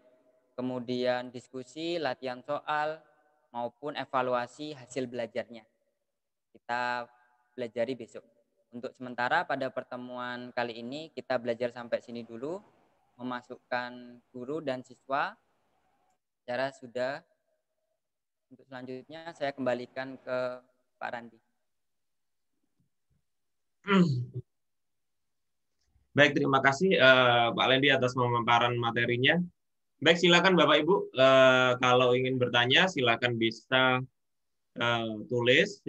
kemudian diskusi, latihan soal, maupun evaluasi hasil belajarnya. Kita pelajari besok. Untuk sementara pada pertemuan kali ini kita belajar sampai sini dulu, memasukkan guru dan siswa. Cara sudah. Untuk selanjutnya saya kembalikan ke Pak Randi. Baik, terima kasih Pak Lendi atas pemaparan materinya. Baik, silakan Bapak Ibu kalau ingin bertanya silakan bisa tulis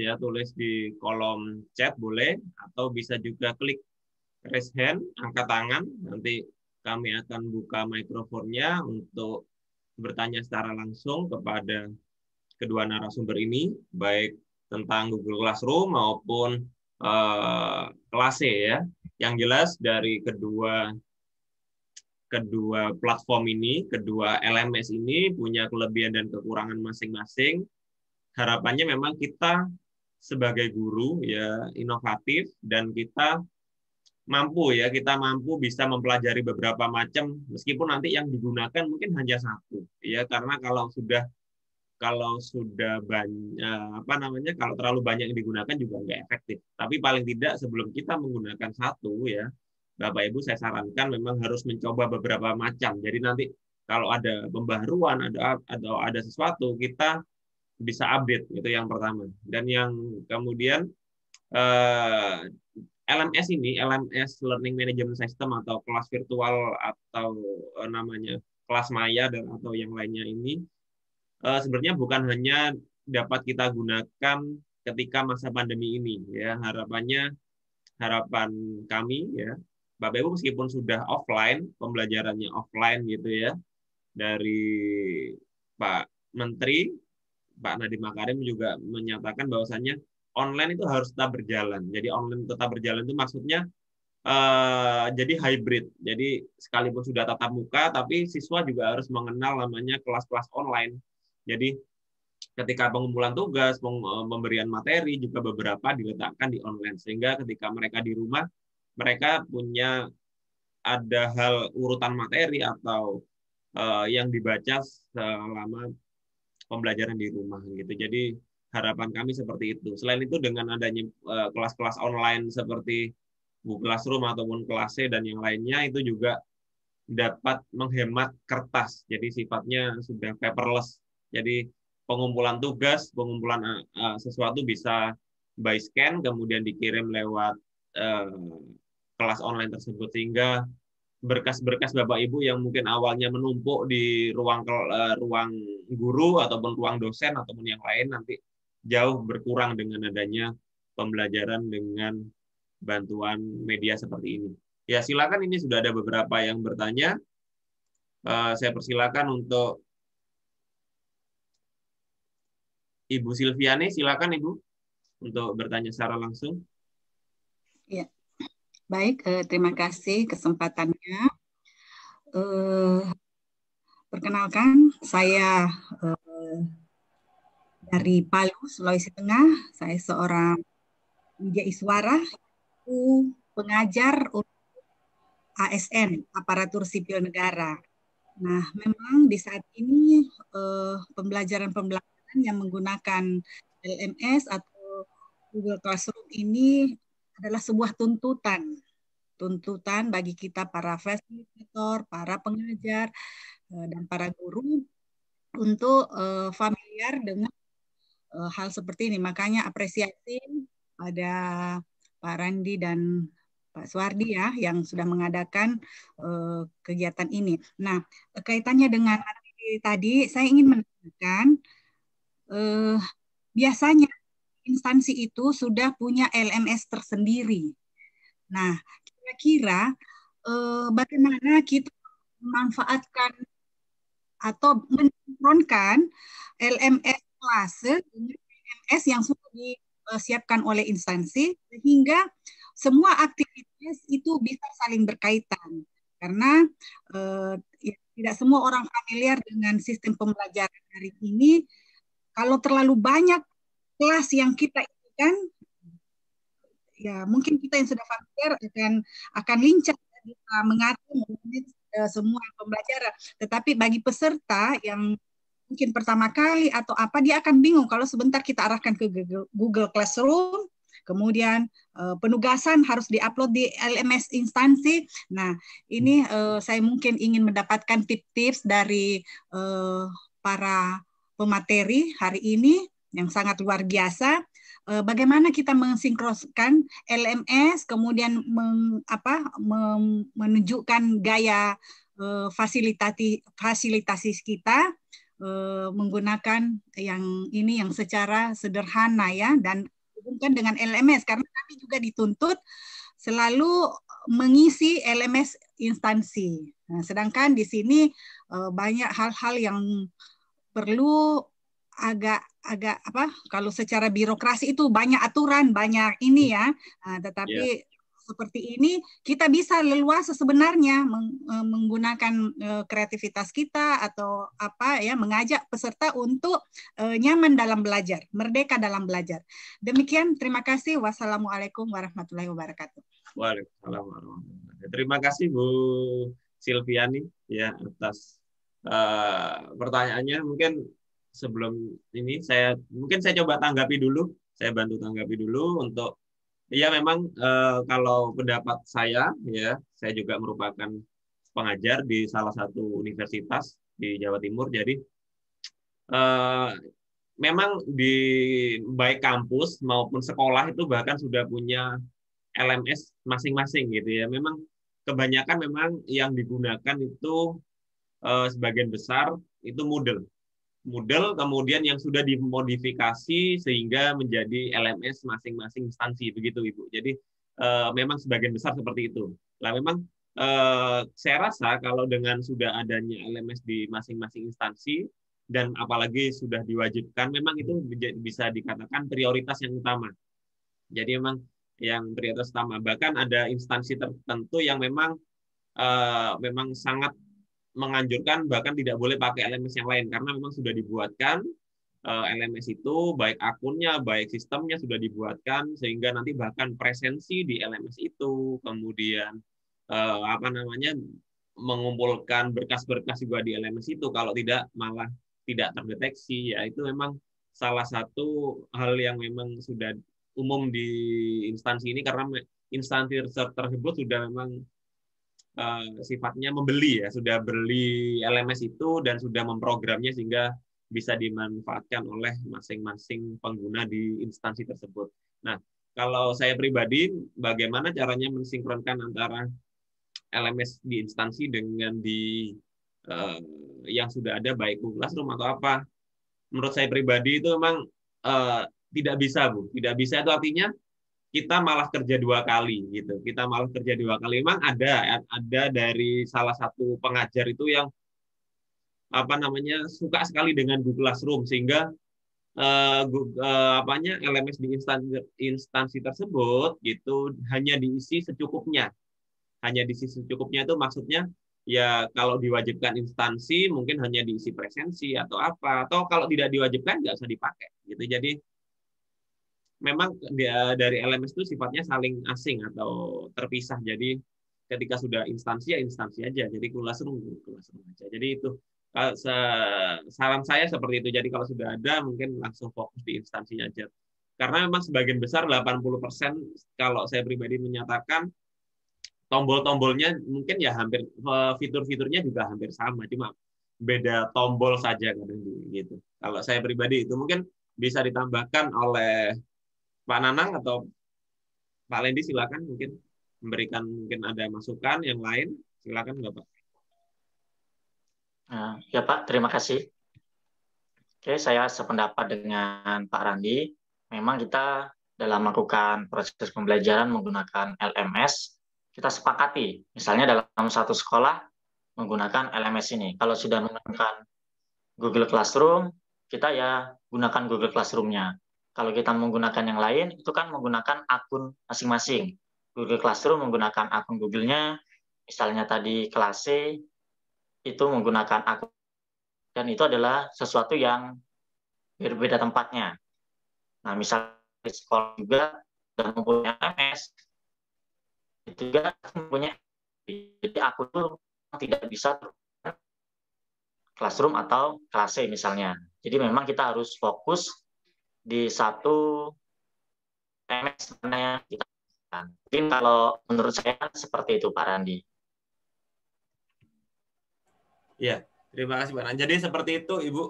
di kolom chat boleh, atau bisa juga klik raise hand, angkat tangan, nanti kami akan buka mikrofonnya untuk bertanya secara langsung kepada kedua narasumber ini, baik tentang Google Classroom maupun kelas ya. Yang jelas dari kedua platform ini, kedua LMS ini punya kelebihan dan kekurangan masing-masing. Harapannya memang kita sebagai guru ya inovatif, dan kita mampu bisa mempelajari beberapa macam, meskipun nanti yang digunakan mungkin hanya satu ya, karena kalau sudah banyak kalau terlalu banyak yang digunakan juga nggak efektif. Tapi paling tidak sebelum kita menggunakan satu ya, Bapak Ibu saya sarankan memang harus mencoba beberapa macam. Jadi nanti kalau ada pembaruan atau ada sesuatu, kita bisa update, itu yang pertama. Dan yang kemudian LMS ini, LMS Learning Management System atau kelas virtual atau namanya kelas maya dan atau yang lainnya ini sebenarnya bukan hanya dapat kita gunakan ketika masa pandemi ini ya. Harapan kami ya, Bapak Ibu meskipun sudah offline, pembelajarannya offline gitu ya, dari Pak Menteri, Pak Nadiem Makarim juga menyatakan bahwasannya online itu harus tetap berjalan. Jadi online tetap berjalan itu maksudnya jadi hybrid. Jadi sekalipun sudah tatap muka, tapi siswa juga harus mengenal namanya kelas-kelas online. Jadi ketika pengumpulan tugas, pemberian materi juga beberapa diletakkan di online, sehingga ketika mereka di rumah, mereka punya ada hal urutan materi atau yang dibaca selama pembelajaran di rumah gitu. Jadi harapan kami seperti itu. Selain itu dengan adanya kelas-kelas online seperti Google Classroom ataupun Classy dan yang lainnya itu juga dapat menghemat kertas. Jadi sifatnya sudah paperless. Jadi pengumpulan tugas, pengumpulan sesuatu bisa by scan, kemudian dikirim lewat kelas online tersebut, sehingga berkas-berkas Bapak Ibu yang mungkin awalnya menumpuk di ruang guru ataupun ruang dosen ataupun yang lain nanti jauh berkurang dengan adanya pembelajaran dengan bantuan media seperti ini. Ya, silakan, ini sudah ada beberapa yang bertanya. Saya persilakan untuk Ibu Silviani, silakan Ibu untuk bertanya secara langsung. Ya, baik. Terima kasih kesempatannya. Perkenalkan, saya dari Palu, Sulawesi Tengah. Saya seorang wijaiswara, pengajar ASN, Aparatur Sipil Negara. Nah, memang di saat ini pembelajaran yang menggunakan LMS atau Google Classroom ini adalah sebuah tuntutan bagi kita para fasilitator, para pengajar, dan para guru untuk familiar dengan hal seperti ini. Makanya apresiasi pada Pak Randi dan Pak Suwardi ya, yang sudah mengadakan kegiatan ini. Nah, kaitannya dengan tadi, saya ingin menanyakan, biasanya instansi itu sudah punya LMS tersendiri. Nah, kira-kira bagaimana kita memanfaatkan atau mensinkronkan LMS Classy dengan LMS yang sudah disiapkan oleh instansi, sehingga semua aktivitas itu bisa saling berkaitan. Karena tidak semua orang familiar dengan sistem pembelajaran hari ini. Kalau terlalu banyak kelas yang kita inginkan, ya mungkin kita yang sudah familiar akan lincah bisa mengatur semua pembelajaran. Tetapi bagi peserta yang mungkin pertama kali atau apa, dia akan bingung kalau sebentar kita arahkan ke Google Classroom, kemudian penugasan harus diupload di LMS instansi. Nah, ini saya mungkin ingin mendapatkan tips-tips dari para pemateri hari ini yang sangat luar biasa. Bagaimana kita mensinkronkan LMS, kemudian menunjukkan gaya fasilitasi kita menggunakan yang ini yang secara sederhana ya, dan hubungkan dengan LMS, karena kami juga dituntut selalu mengisi LMS instansi. Nah, sedangkan di sini banyak hal-hal yang perlu agak kalau secara birokrasi itu banyak aturan, banyak ini ya. Tetapi seperti ini kita bisa leluasa sebenarnya menggunakan kreativitas kita atau mengajak peserta untuk nyaman dalam belajar, merdeka dalam belajar. Demikian, terima kasih. Wassalamualaikum warahmatullahi wabarakatuh. Waalaikumsalam warahmatullahi wabarakatuh. Terima kasih Bu Silviani ya atas pertanyaannya. Mungkin sebelum ini saya coba tanggapi dulu. Saya bantu tanggapi dulu untuk ya, memang kalau pendapat saya ya, saya juga merupakan pengajar di salah satu universitas di Jawa Timur. Jadi memang di baik kampus maupun sekolah itu bahkan sudah punya LMS masing-masing gitu ya. Memang kebanyakan memang yang digunakan itu sebagian besar itu Moodle, kemudian yang sudah dimodifikasi sehingga menjadi LMS masing-masing instansi, begitu Ibu. Jadi memang sebagian besar seperti itu. Nah, memang saya rasa kalau dengan sudah adanya LMS di masing-masing instansi dan apalagi sudah diwajibkan, memang itu bisa dikatakan prioritas yang utama. Jadi memang yang prioritas utama. Bahkan ada instansi tertentu yang memang sangat menganjurkan bahkan tidak boleh pakai LMS yang lain, karena memang sudah dibuatkan LMS itu, baik akunnya, baik sistemnya sudah dibuatkan, sehingga nanti bahkan presensi di LMS itu, kemudian mengumpulkan berkas-berkas juga di LMS itu, kalau tidak malah tidak terdeteksi. Ya, itu memang salah satu hal yang memang sudah umum di instansi ini, karena instansi tersebut sudah memang sifatnya membeli ya, sudah beli LMS itu dan sudah memprogramnya sehingga bisa dimanfaatkan oleh masing-masing pengguna di instansi tersebut. Nah, kalau saya pribadi, bagaimana caranya mensinkronkan antara LMS di instansi dengan di yang sudah ada, baik Google Classroom atau apa? Menurut saya pribadi itu memang tidak bisa, Bu. Tidak bisa itu artinya kita malah kerja 2 kali gitu. Kita malah kerja 2 kali. Memang ada dari salah satu pengajar itu yang suka sekali dengan Google Classroom sehingga LMS di instansi tersebut gitu hanya diisi secukupnya. Hanya diisi secukupnya itu maksudnya ya kalau diwajibkan instansi mungkin hanya diisi presensi atau apa, atau kalau tidak diwajibkan nggak usah dipakai gitu. Jadi memang dari LMS itu sifatnya saling asing atau terpisah. Jadi ketika sudah instansi ya instansi aja. Jadi Classroom aja. Jadi itu saran saya seperti itu. Jadi kalau sudah ada mungkin langsung fokus di instansinya aja. Karena memang sebagian besar 80% kalau saya pribadi menyatakan tombol-tombolnya mungkin ya hampir fitur-fiturnya juga hampir sama, cuma beda tombol saja kadang gitu. Kalau saya pribadi itu mungkin bisa ditambahkan oleh Pak Nanang atau Pak Lendi, silakan mungkin memberikan mungkin ada masukan yang lain, silakan Bapak. Ya Pak, terima kasih. Oke, saya sependapat dengan Pak Randi. Memang kita dalam melakukan proses pembelajaran menggunakan LMS, kita sepakati, misalnya dalam satu sekolah menggunakan LMS ini. Kalau sudah menggunakan Google Classroom, kita ya gunakan Google Classroom-nya. Kalau kita menggunakan yang lain, itu kan menggunakan akun masing-masing. Google Classroom menggunakan akun Google-nya, misalnya tadi Classe, itu menggunakan akun, dan itu adalah sesuatu yang berbeda tempatnya. Nah, misalnya di sekolah juga sudah mempunyai LMS, itu juga mempunyai, jadi akun itu tidak bisa Classroom atau Classe misalnya. Jadi memang kita harus fokus di satu LMS mana yang kita lakukan. Mungkin kalau menurut saya seperti itu Pak Randi. Ya, terima kasih Pak. Jadi seperti itu Ibu.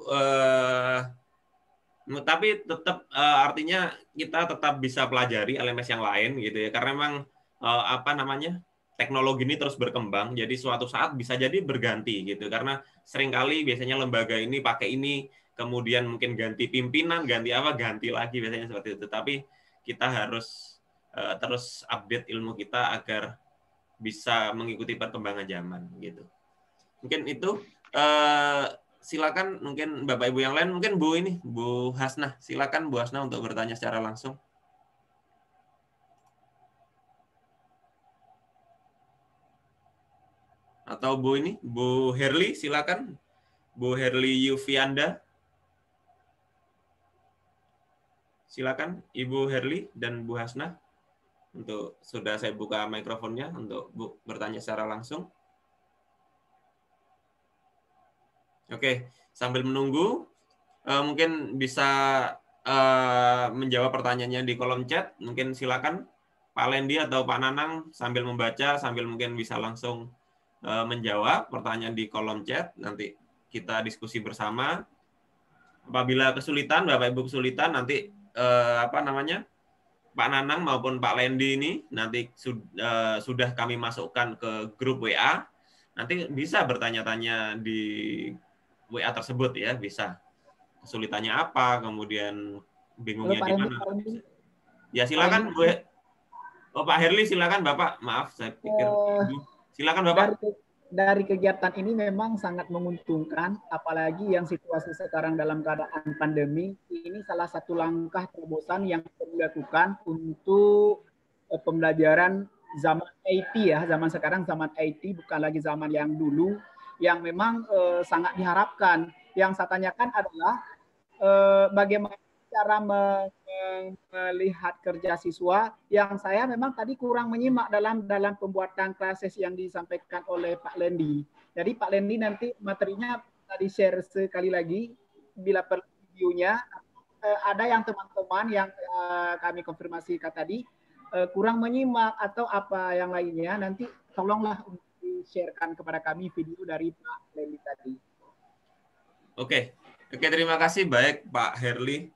Tapi tetap artinya kita tetap bisa pelajari LMS yang lain gitu ya. Karena memang teknologi ini terus berkembang. Jadi suatu saat bisa jadi berganti gitu. Karena seringkali biasanya lembaga ini pakai ini, kemudian mungkin ganti pimpinan, ganti lagi biasanya seperti itu. Tapi kita harus terus update ilmu kita agar bisa mengikuti perkembangan zaman gitu. Mungkin itu silakan mungkin Bapak Ibu yang lain, mungkin Bu Hasnah, silakan Bu Hasnah untuk bertanya secara langsung. Atau Bu Herli, silakan. Bu Herli Yufianda. Silakan Ibu Herli dan Bu Hasnah. Sudah saya buka mikrofonnya untuk Bu bertanya secara langsung. Oke, sambil menunggu, mungkin bisa menjawab pertanyaannya di kolom chat. Mungkin silakan Pak Lendi atau Pak Nanang sambil membaca, sambil mungkin bisa langsung menjawab pertanyaan di kolom chat. Nanti kita diskusi bersama. Apabila kesulitan, Bapak Ibu kesulitan, nanti Pak Nanang maupun Pak Lendi ini nanti sudah kami masukkan ke grup WA. Nanti bisa bertanya-tanya di WA tersebut ya, bisa. Kesulitannya apa, kemudian bingungnya di mana. Ya silakan Bu. Oh Pak Herli silakan Bapak. Maaf saya pikir silakan Bapak. Dari kegiatan ini memang sangat menguntungkan, apalagi yang situasi sekarang dalam keadaan pandemi, ini salah satu langkah terobosan yang dilakukan untuk pembelajaran zaman IT ya, zaman sekarang zaman IT, bukan lagi zaman yang dulu, yang memang sangat diharapkan. Yang saya tanyakan adalah bagaimana cara melihat kerja siswa, yang saya memang tadi kurang menyimak dalam pembuatan klases yang disampaikan oleh Pak Lendi. Jadi Pak Lendi nanti materinya tadi share sekali lagi, bila perlu videonya. Ada yang teman-teman yang kami konfirmasi tadi, kurang menyimak atau apa yang lainnya, nanti tolonglah di-sharekan kepada kami video dari Pak Lendi tadi. Oke, terima kasih baik Pak Herli.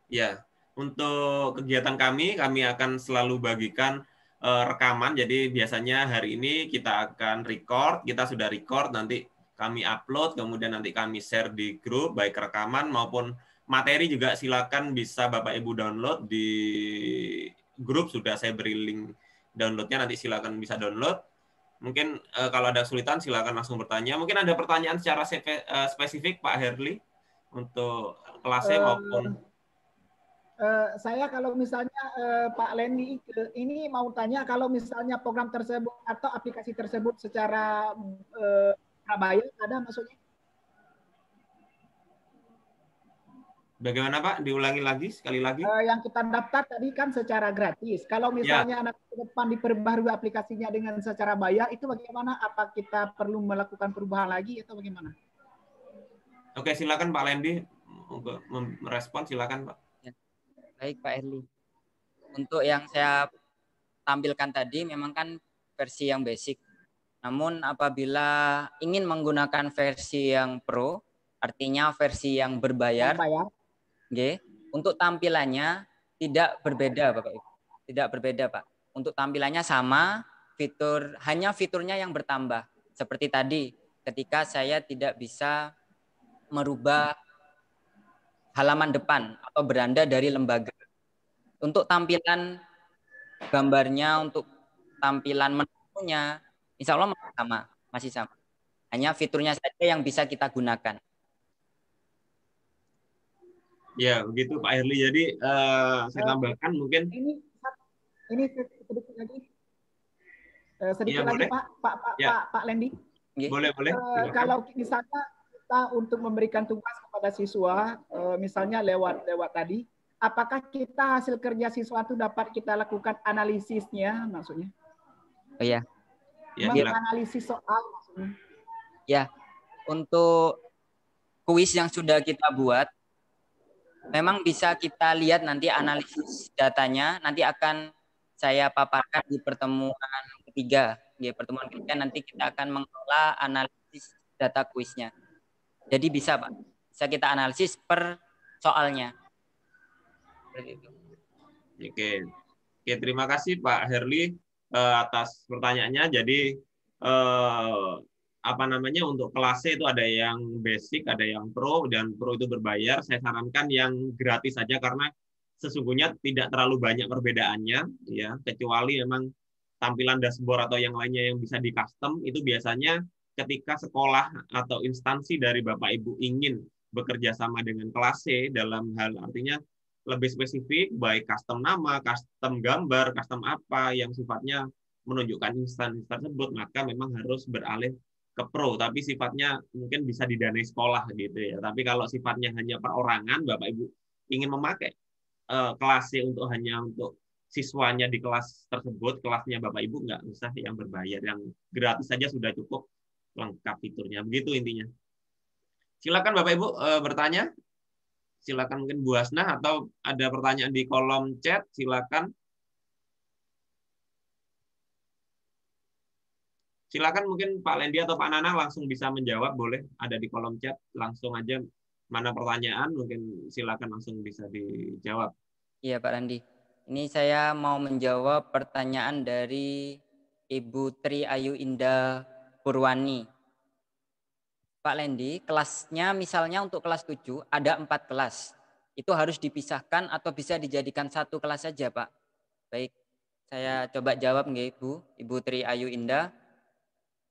Ya, untuk kegiatan kami akan selalu bagikan rekaman. Jadi biasanya hari ini kita akan record, kita sudah record, nanti kami upload, kemudian nanti kami share di grup, baik rekaman maupun materi juga silakan bisa Bapak Ibu download di grup, sudah saya beri link downloadnya, nanti silakan bisa download. Mungkin kalau ada kesulitan silakan langsung bertanya. Mungkin ada pertanyaan secara spesifik Pak Herli untuk kelasnya maupun saya kalau misalnya Pak Lendi ini mau tanya, kalau misalnya program tersebut atau aplikasi tersebut secara prabayar ada maksudnya? Bagaimana Pak? Diulangi lagi, sekali lagi. Yang kita daftar tadi kan secara gratis. Kalau misalnya anak ke depan diperbarui aplikasinya dengan secara bayar, itu bagaimana? Apa kita perlu melakukan perubahan lagi atau bagaimana? Oke, silakan Pak Lendi untuk merespon, silakan Pak. Ya. Baik Pak Herli. Untuk yang saya tampilkan tadi memang kan versi yang basic. Namun apabila ingin menggunakan versi yang pro, artinya versi yang berbayar, untuk tampilannya tidak berbeda Bapak Ibu. Tidak berbeda Pak. Untuk tampilannya sama, hanya fiturnya yang bertambah. Seperti tadi, ketika saya tidak bisa merubah halaman depan atau beranda dari lembaga. Untuk tampilan gambarnya, untuk tampilan menunya, insya Allah masih sama. Hanya fiturnya saja yang bisa kita gunakan. Ya, begitu Pak Herli. Jadi saya tambahkan mungkin ini sedikit lagi. Sedikit ya, lagi boleh? Pak Lendi. Boleh. Kalau misalnya kita untuk memberikan tugas kepada siswa, misalnya lewat tadi, apakah kita hasil kerja siswa itu dapat kita lakukan analisisnya maksudnya? Oh ya. Menganalisis soal maksudnya. Ya, untuk kuis yang sudah kita buat, memang bisa kita lihat nanti analisis datanya, nanti akan saya paparkan di pertemuan ketiga. Di pertemuan ketiga nanti kita akan mengelola analisis data kuisnya. Jadi bisa Pak, bisa kita analisis per soalnya. Oke, terima kasih Pak Herli atas pertanyaannya. Jadi untuk kelasnya itu ada yang basic, ada yang pro, dan pro itu berbayar. Saya sarankan yang gratis saja karena sesungguhnya tidak terlalu banyak perbedaannya, ya, kecuali memang tampilan dashboard atau yang lainnya yang bisa di custom. Itu biasanya ketika sekolah atau instansi dari Bapak Ibu ingin bekerja sama dengan kelas C dalam hal artinya lebih spesifik, baik custom nama, custom gambar, custom apa yang sifatnya menunjukkan instansi tersebut, maka memang harus beralih ke pro, tapi sifatnya mungkin bisa didanai sekolah gitu ya. Tapi kalau sifatnya hanya perorangan, Bapak Ibu ingin memakai kelas C hanya untuk siswanya di kelas tersebut, kelasnya Bapak Ibu nggak usah yang berbayar, yang gratis saja sudah cukup lengkap fiturnya. Begitu intinya. Silakan Bapak Ibu bertanya. Silakan mungkin Bu Hasnah atau ada pertanyaan di kolom chat, silakan. Silakan mungkin Pak Lendi atau Pak Nana langsung bisa menjawab, boleh ada di kolom chat, langsung aja mana pertanyaan, mungkin silakan langsung bisa dijawab. Iya Pak Randi, ini saya mau menjawab pertanyaan dari Ibu Tri Ayu Indah Purwani. Pak Lendi, kelasnya misalnya untuk kelas 7 ada 4 kelas. Itu harus dipisahkan atau bisa dijadikan satu kelas saja Pak? Baik, saya coba jawab nggih Ibu Tri Ayu Indah.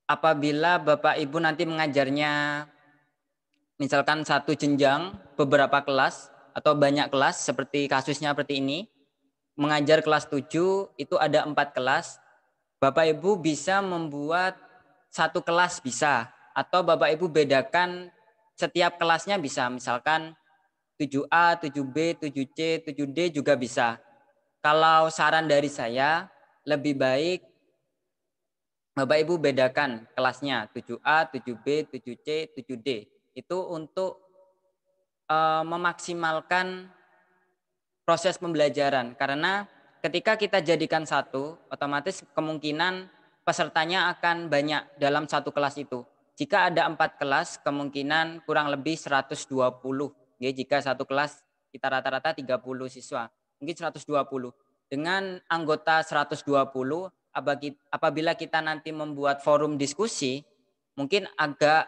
Apabila Bapak Ibu nanti mengajarnya misalkan satu jenjang beberapa kelas atau banyak kelas seperti kasusnya seperti ini, mengajar kelas 7 itu ada 4 kelas, Bapak Ibu bisa membuat satu kelas bisa, atau Bapak Ibu bedakan setiap kelasnya bisa, misalkan 7A, 7B, 7C, 7D juga bisa. Kalau saran dari saya, lebih baik Bapak Ibu bedakan kelasnya 7A, 7B, 7C, 7D. Itu untuk memaksimalkan proses pembelajaran. Karena ketika kita jadikan satu, otomatis kemungkinan pesertanya akan banyak dalam satu kelas itu. Jika ada 4 kelas, kemungkinan kurang lebih 120. Ya, jika satu kelas kita rata-rata 30 siswa, mungkin 120. Dengan anggota 120, apabila kita nanti membuat forum diskusi, mungkin agak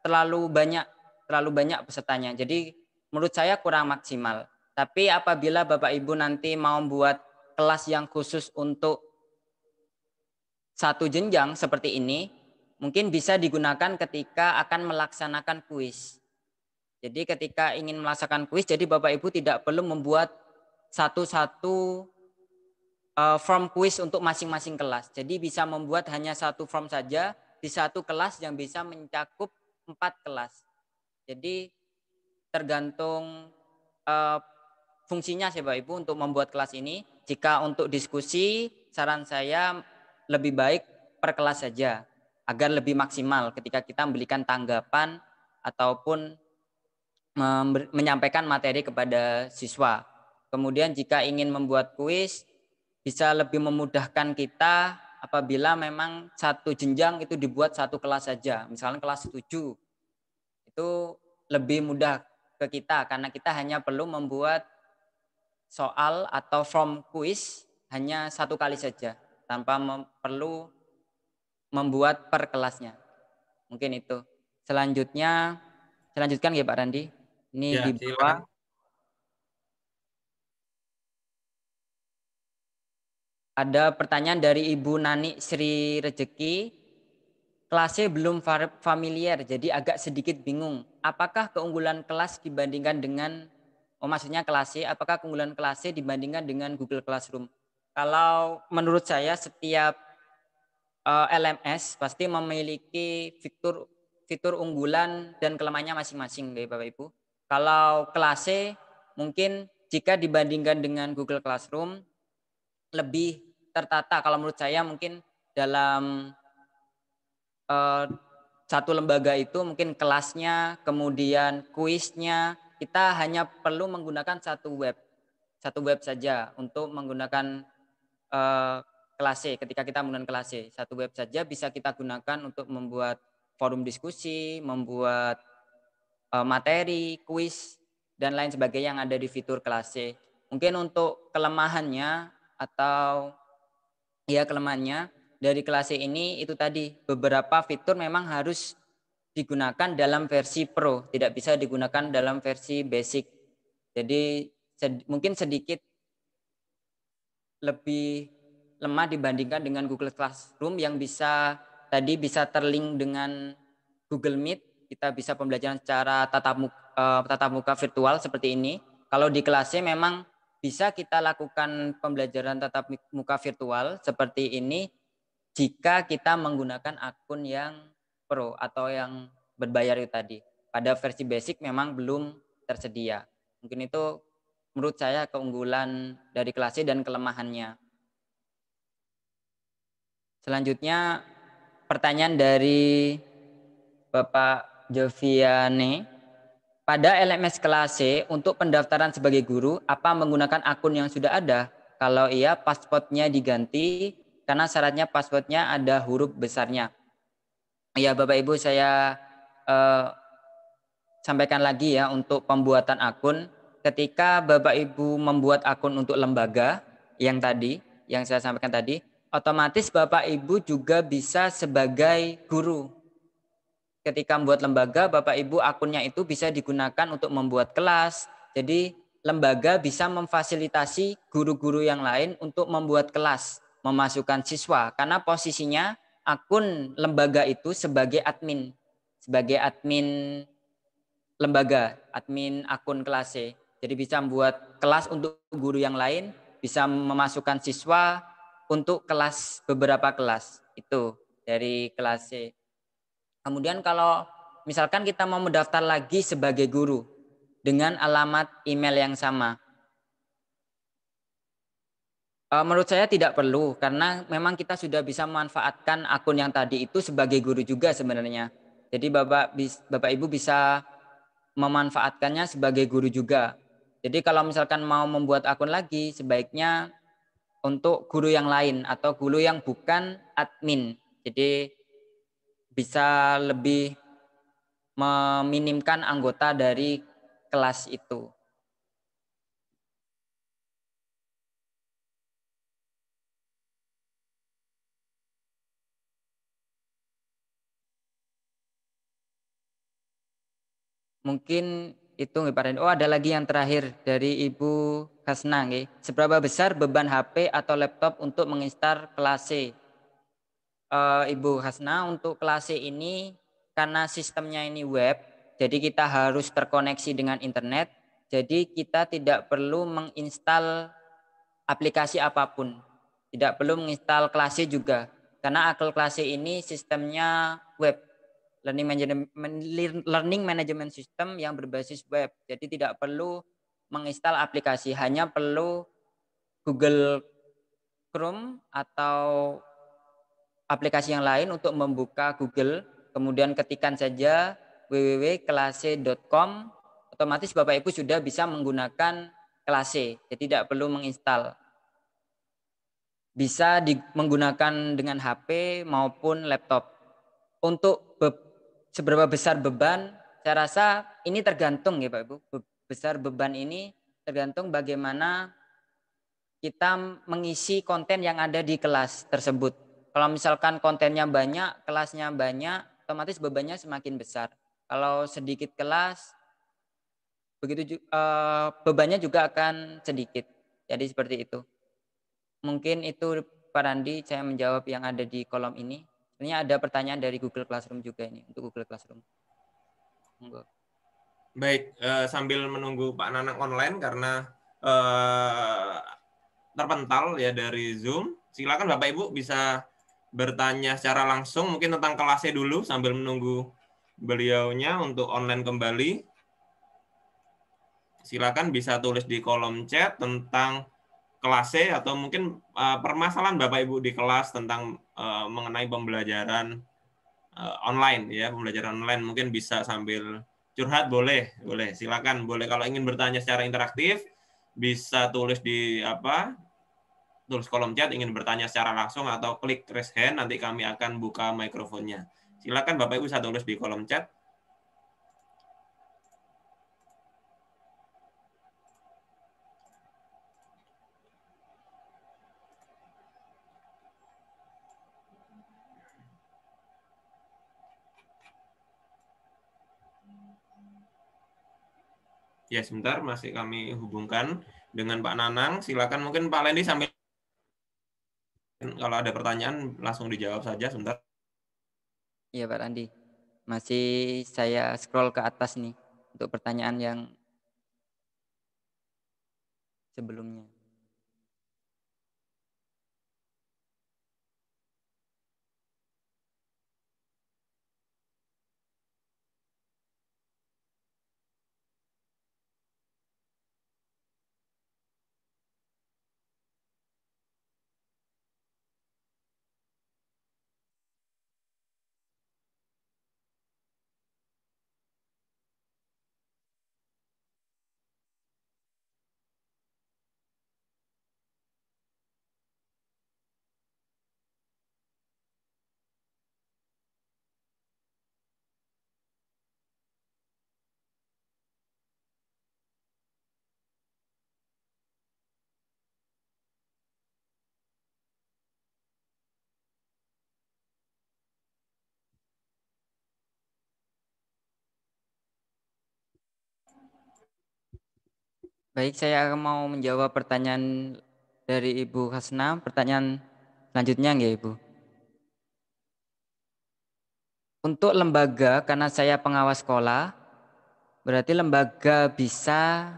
terlalu banyak pesertanya. Jadi menurut saya kurang maksimal. Tapi apabila Bapak Ibu nanti mau buat kelas yang khusus untuk satu jenjang seperti ini, mungkin bisa digunakan ketika akan melaksanakan kuis. Jadi ketika ingin melaksanakan kuis, jadi Bapak Ibu tidak perlu membuat satu-satu form kuis untuk masing-masing kelas. Jadi bisa membuat hanya satu form saja di satu kelas yang bisa mencakup 4 kelas. Jadi tergantung fungsinya sih Bapak Ibu untuk membuat kelas ini. Jika untuk diskusi, saran saya lebih baik per kelas saja agar lebih maksimal ketika kita memberikan tanggapan ataupun menyampaikan materi kepada siswa. Kemudian jika ingin membuat kuis, bisa lebih memudahkan kita apabila memang satu jenjang itu dibuat satu kelas saja. Misalnya kelas 7, itu lebih mudah ke kita karena kita hanya perlu membuat soal atau form kuis hanya satu kali saja tanpa perlu membuat per kelasnya. Mungkin itu. Selanjutkan ya Pak Randi. Ini ya, di bawah. Ada pertanyaan dari Ibu Nani Sri Rejeki. Kelasnya belum familiar, jadi agak sedikit bingung. Apakah keunggulan kelas dibandingkan dengan, maksudnya kelasnya, apakah keunggulan kelasnya dibandingkan dengan Google Classroom? Kalau menurut saya setiap LMS pasti memiliki fitur unggulan dan kelemahannya masing-masing, Bapak Ibu. Kalau kelasnya mungkin jika dibandingkan dengan Google Classroom, lebih tertata kalau menurut saya mungkin dalam satu lembaga itu mungkin kelasnya, kemudian kuisnya, kita hanya perlu menggunakan satu web saja untuk menggunakan kelas ketika kita menggunakan kelas satu web saja bisa kita gunakan untuk membuat forum diskusi, membuat materi, kuis, dan lain sebagainya yang ada di fitur kelas. Mungkin untuk kelemahannya atau ya kelemahannya dari kelas ini itu tadi beberapa fitur memang harus digunakan dalam versi Pro, tidak bisa digunakan dalam versi basic. Jadi mungkin sedikit lebih lemah dibandingkan dengan Google Classroom yang bisa terlink dengan Google Meet, kita bisa pembelajaran secara tatap muka virtual seperti ini. Kalau di kelasnya memang bisa kita lakukan pembelajaran tatap muka virtual seperti ini jika kita menggunakan akun yang Pro atau yang berbayar itu tadi. Pada versi basic memang belum tersedia. Mungkin itu menurut saya keunggulan dari kelasnya dan kelemahannya. Selanjutnya pertanyaan dari Bapak Joviane. Pada LMS kelas C untuk pendaftaran sebagai guru, apa menggunakan akun yang sudah ada? Kalau iya, passwordnya diganti karena syaratnya passwordnya ada huruf besarnya. Ya Bapak Ibu, saya sampaikan lagi ya untuk pembuatan akun. Ketika Bapak Ibu membuat akun untuk lembaga yang saya sampaikan tadi, otomatis Bapak Ibu juga bisa sebagai guru. Ketika membuat lembaga, Bapak Ibu akunnya itu bisa digunakan untuk membuat kelas. Jadi lembaga bisa memfasilitasi guru-guru yang lain untuk membuat kelas, memasukkan siswa. Karena posisinya akun lembaga itu sebagai admin lembaga, admin akun kelas C. Jadi bisa membuat kelas untuk guru yang lain, bisa memasukkan siswa untuk kelas beberapa kelas. Itu dari kelas C. Kemudian kalau misalkan kita mau mendaftar lagi sebagai guru dengan alamat email yang sama. Menurut saya tidak perlu karena memang kita sudah bisa memanfaatkan akun yang tadi itu sebagai guru juga sebenarnya. Jadi Bapak Ibu bisa memanfaatkannya sebagai guru juga. Jadi kalau misalkan mau membuat akun lagi, sebaiknya untuk guru yang lain atau guru yang bukan admin. Jadi bisa lebih meminimkan anggota dari kelas itu. Mungkin itu nggih Pak Randy. Oh, ada lagi yang terakhir dari Ibu Hasna nggih. Seberapa besar beban HP atau laptop untuk menginstal kelas C? Ibu Hasna, untuk kelas C ini karena sistemnya ini web, jadi kita harus terkoneksi dengan internet. Jadi kita tidak perlu menginstal aplikasi apapun. Tidak perlu menginstal kelas C juga. Karena kelas C ini sistemnya web. Learning management system yang berbasis web. Jadi tidak perlu menginstal aplikasi, hanya perlu Google Chrome atau aplikasi yang lain untuk membuka Google, kemudian ketikkan saja www.kelase.com, otomatis Bapak Ibu sudah bisa menggunakan Kelase, jadi tidak perlu menginstal. Bisa menggunakan dengan HP maupun laptop. Untuk seberapa besar beban, saya rasa ini tergantung ya Pak Ibu. Besar beban ini tergantung bagaimana kita mengisi konten yang ada di kelas tersebut. Kalau misalkan kontennya banyak, kelasnya banyak, otomatis bebannya semakin besar. Kalau sedikit kelas, begitu bebannya juga akan sedikit. Jadi seperti itu. Mungkin itu Pak Randi, saya menjawab yang ada di kolom ini. Sebenarnya ada pertanyaan dari Google Classroom juga ini, untuk Google Classroom. Monggo. Baik, sambil menunggu Pak Nanang online karena terpental ya dari Zoom, silakan Bapak Ibu bisa bertanya secara langsung mungkin tentang kelasnya dulu sambil menunggu beliaunya untuk online kembali. Silakan bisa tulis di kolom chat tentang kelasnya atau mungkin permasalahan Bapak Ibu di kelas tentang mengenai pembelajaran online ya, pembelajaran online. Mungkin bisa sambil curhat, boleh silakan, boleh. Kalau ingin bertanya secara interaktif bisa tulis di tulis kolom chat ingin bertanya secara langsung atau klik raise hand, nanti kami akan buka mikrofonnya. Silakan Bapak Ibu bisa tulis di kolom chat. Ya, sebentar masih kami hubungkan dengan Pak Nanang. Silakan mungkin Pak Lendi sambil kalau ada pertanyaan langsung dijawab saja sebentar. Iya Pak Randi. Masih saya scroll ke atas nih untuk pertanyaan yang sebelumnya. Baik, saya mau menjawab pertanyaan dari Ibu Hasna. Pertanyaan selanjutnya nggih Ibu. Untuk lembaga, karena saya pengawas sekolah, berarti lembaga bisa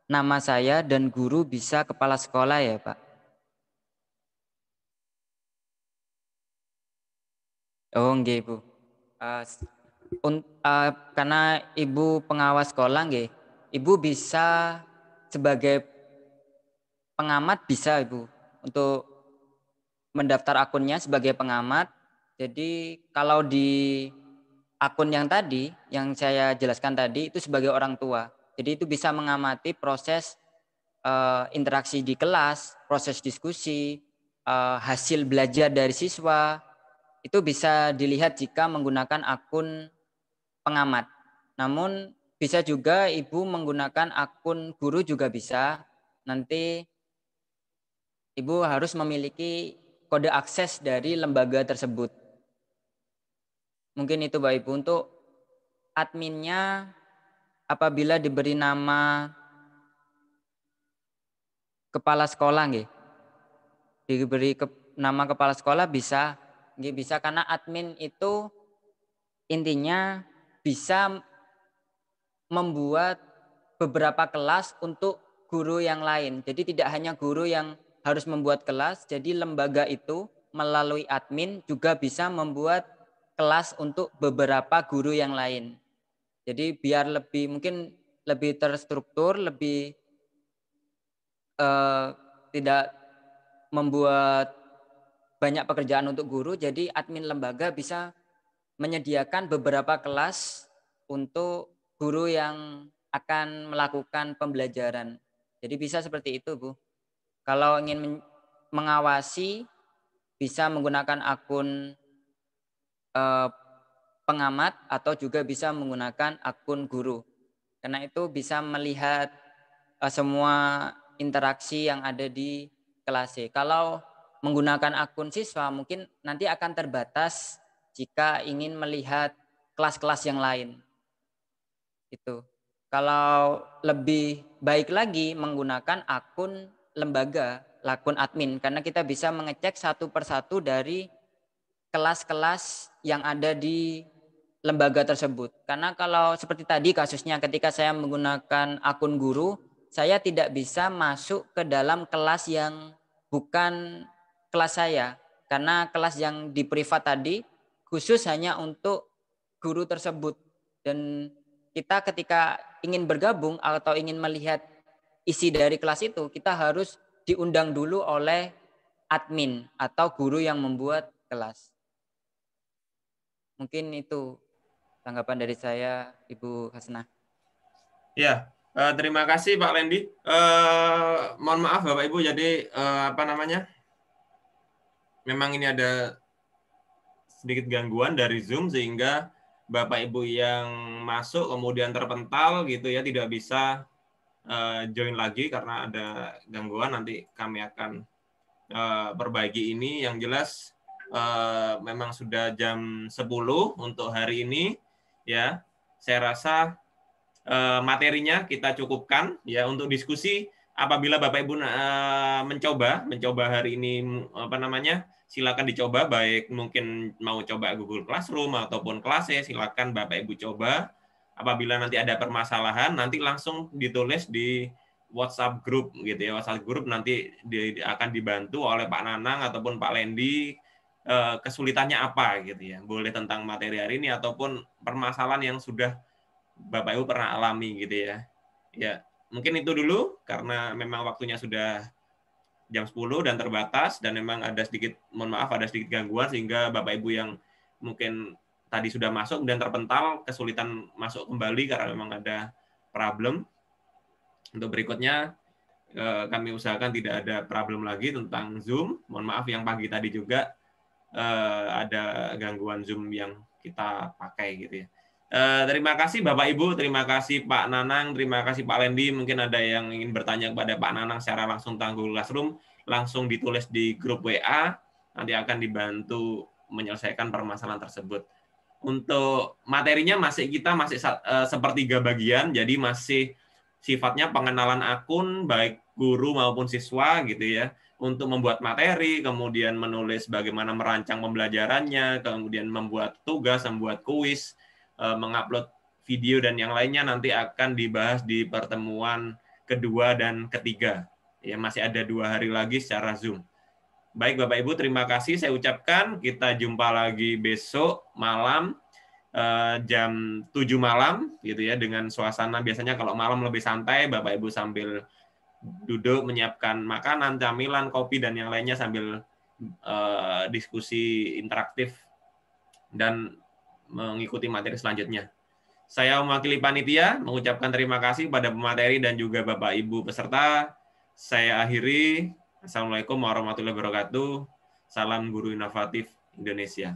nama saya dan guru bisa kepala sekolah ya Pak? Oh nggih Ibu. Karena Ibu pengawas sekolah nggih, Ibu bisa sebagai pengamat bisa Ibu untuk mendaftar akunnya sebagai pengamat. Jadi kalau di akun yang tadi yang saya jelaskan tadi itu sebagai orang tua. Jadi itu bisa mengamati proses interaksi di kelas, proses diskusi, hasil belajar dari siswa. Itu bisa dilihat jika menggunakan akun pengamat. Namun bisa juga Ibu menggunakan akun guru juga bisa. Nanti Ibu harus memiliki kode akses dari lembaga tersebut. Mungkin itu Bapak Ibu. Untuk adminnya apabila diberi nama kepala sekolah nggih. Diberi nama kepala sekolah bisa nggih, bisa, karena admin itu intinya bisa membuat beberapa kelas untuk guru yang lain. Jadi tidak hanya guru yang harus membuat kelas, jadi lembaga itu melalui admin juga bisa membuat kelas untuk beberapa guru yang lain. Jadi biar mungkin lebih terstruktur, lebih tidak membuat banyak pekerjaan untuk guru, jadi admin lembaga bisa menyediakan beberapa kelas untuk guru yang akan melakukan pembelajaran. Jadi bisa seperti itu, Bu. Kalau ingin mengawasi, bisa menggunakan akun pengamat atau juga bisa menggunakan akun guru. Karena itu bisa melihat semua interaksi yang ada di kelas C. Kalau menggunakan akun siswa mungkin nanti akan terbatas jika ingin melihat kelas-kelas yang lain. Itu. Kalau lebih baik lagi menggunakan akun lembaga, akun admin, karena kita bisa mengecek satu persatu dari kelas-kelas yang ada di lembaga tersebut. Karena kalau seperti tadi kasusnya ketika saya menggunakan akun guru, saya tidak bisa masuk ke dalam kelas yang bukan kelas saya. Karena kelas yang di privat tadi khusus hanya untuk guru tersebut. Dan kita ketika ingin bergabung atau ingin melihat isi dari kelas itu, kita harus diundang dulu oleh admin atau guru yang membuat kelas. Mungkin itu tanggapan dari saya, Ibu Hasnah. Ya, terima kasih Pak Lendi. Mohon maaf Bapak Ibu, jadi apa namanya? Memang ini ada sedikit gangguan dari Zoom sehingga Bapak Ibu yang masuk kemudian terpental gitu ya, tidak bisa join lagi karena ada gangguan. Nanti kami akan perbaiki ini. Yang jelas memang sudah jam 10 untuk hari ini ya. Saya rasa materinya kita cukupkan ya untuk diskusi. Apabila Bapak Ibu mencoba hari ini apa namanya, silakan dicoba, baik mungkin mau coba Google Classroom ataupun Classy, silakan Bapak Ibu coba. Apabila nanti ada permasalahan, nanti langsung ditulis di WhatsApp group gitu ya. WhatsApp group nanti akan dibantu oleh Pak Nanang ataupun Pak Lendi, kesulitannya apa gitu ya. Boleh tentang materi hari ini ataupun permasalahan yang sudah Bapak Ibu pernah alami gitu ya. Ya, mungkin itu dulu karena memang waktunya sudah jam 10 dan terbatas dan memang ada sedikit, mohon maaf ada sedikit gangguan sehingga Bapak Ibu yang mungkin tadi sudah masuk dan terpental kesulitan masuk kembali karena memang ada problem. Untuk berikutnya kami usahakan tidak ada problem lagi tentang Zoom. Mohon maaf yang pagi tadi juga ada gangguan Zoom yang kita pakai gitu ya. Terima kasih Bapak Ibu, terima kasih Pak Nanang, terima kasih Pak Lendi. Mungkin ada yang ingin bertanya kepada Pak Nanang secara langsung tentang Google Classroom, langsung ditulis di grup WA, nanti akan dibantu menyelesaikan permasalahan tersebut. Untuk materinya kita masih sepertiga bagian, jadi masih sifatnya pengenalan akun, baik guru maupun siswa gitu ya, untuk membuat materi, kemudian menulis bagaimana merancang pembelajarannya, kemudian membuat tugas, membuat kuis, mengupload video dan yang lainnya nanti akan dibahas di pertemuan kedua dan ketiga. Ya, masih ada 2 hari lagi secara Zoom. Baik Bapak Ibu, terima kasih saya ucapkan. Kita jumpa lagi besok malam jam 7 malam gitu ya, dengan suasana biasanya kalau malam lebih santai, Bapak Ibu sambil duduk menyiapkan makanan, camilan, kopi dan yang lainnya sambil diskusi interaktif dan mengikuti materi selanjutnya. Saya mewakili panitia mengucapkan terima kasih kepada pemateri dan juga Bapak Ibu peserta. Saya akhiri. Assalamualaikum warahmatullahi wabarakatuh. Salam Guru Inovatif Indonesia.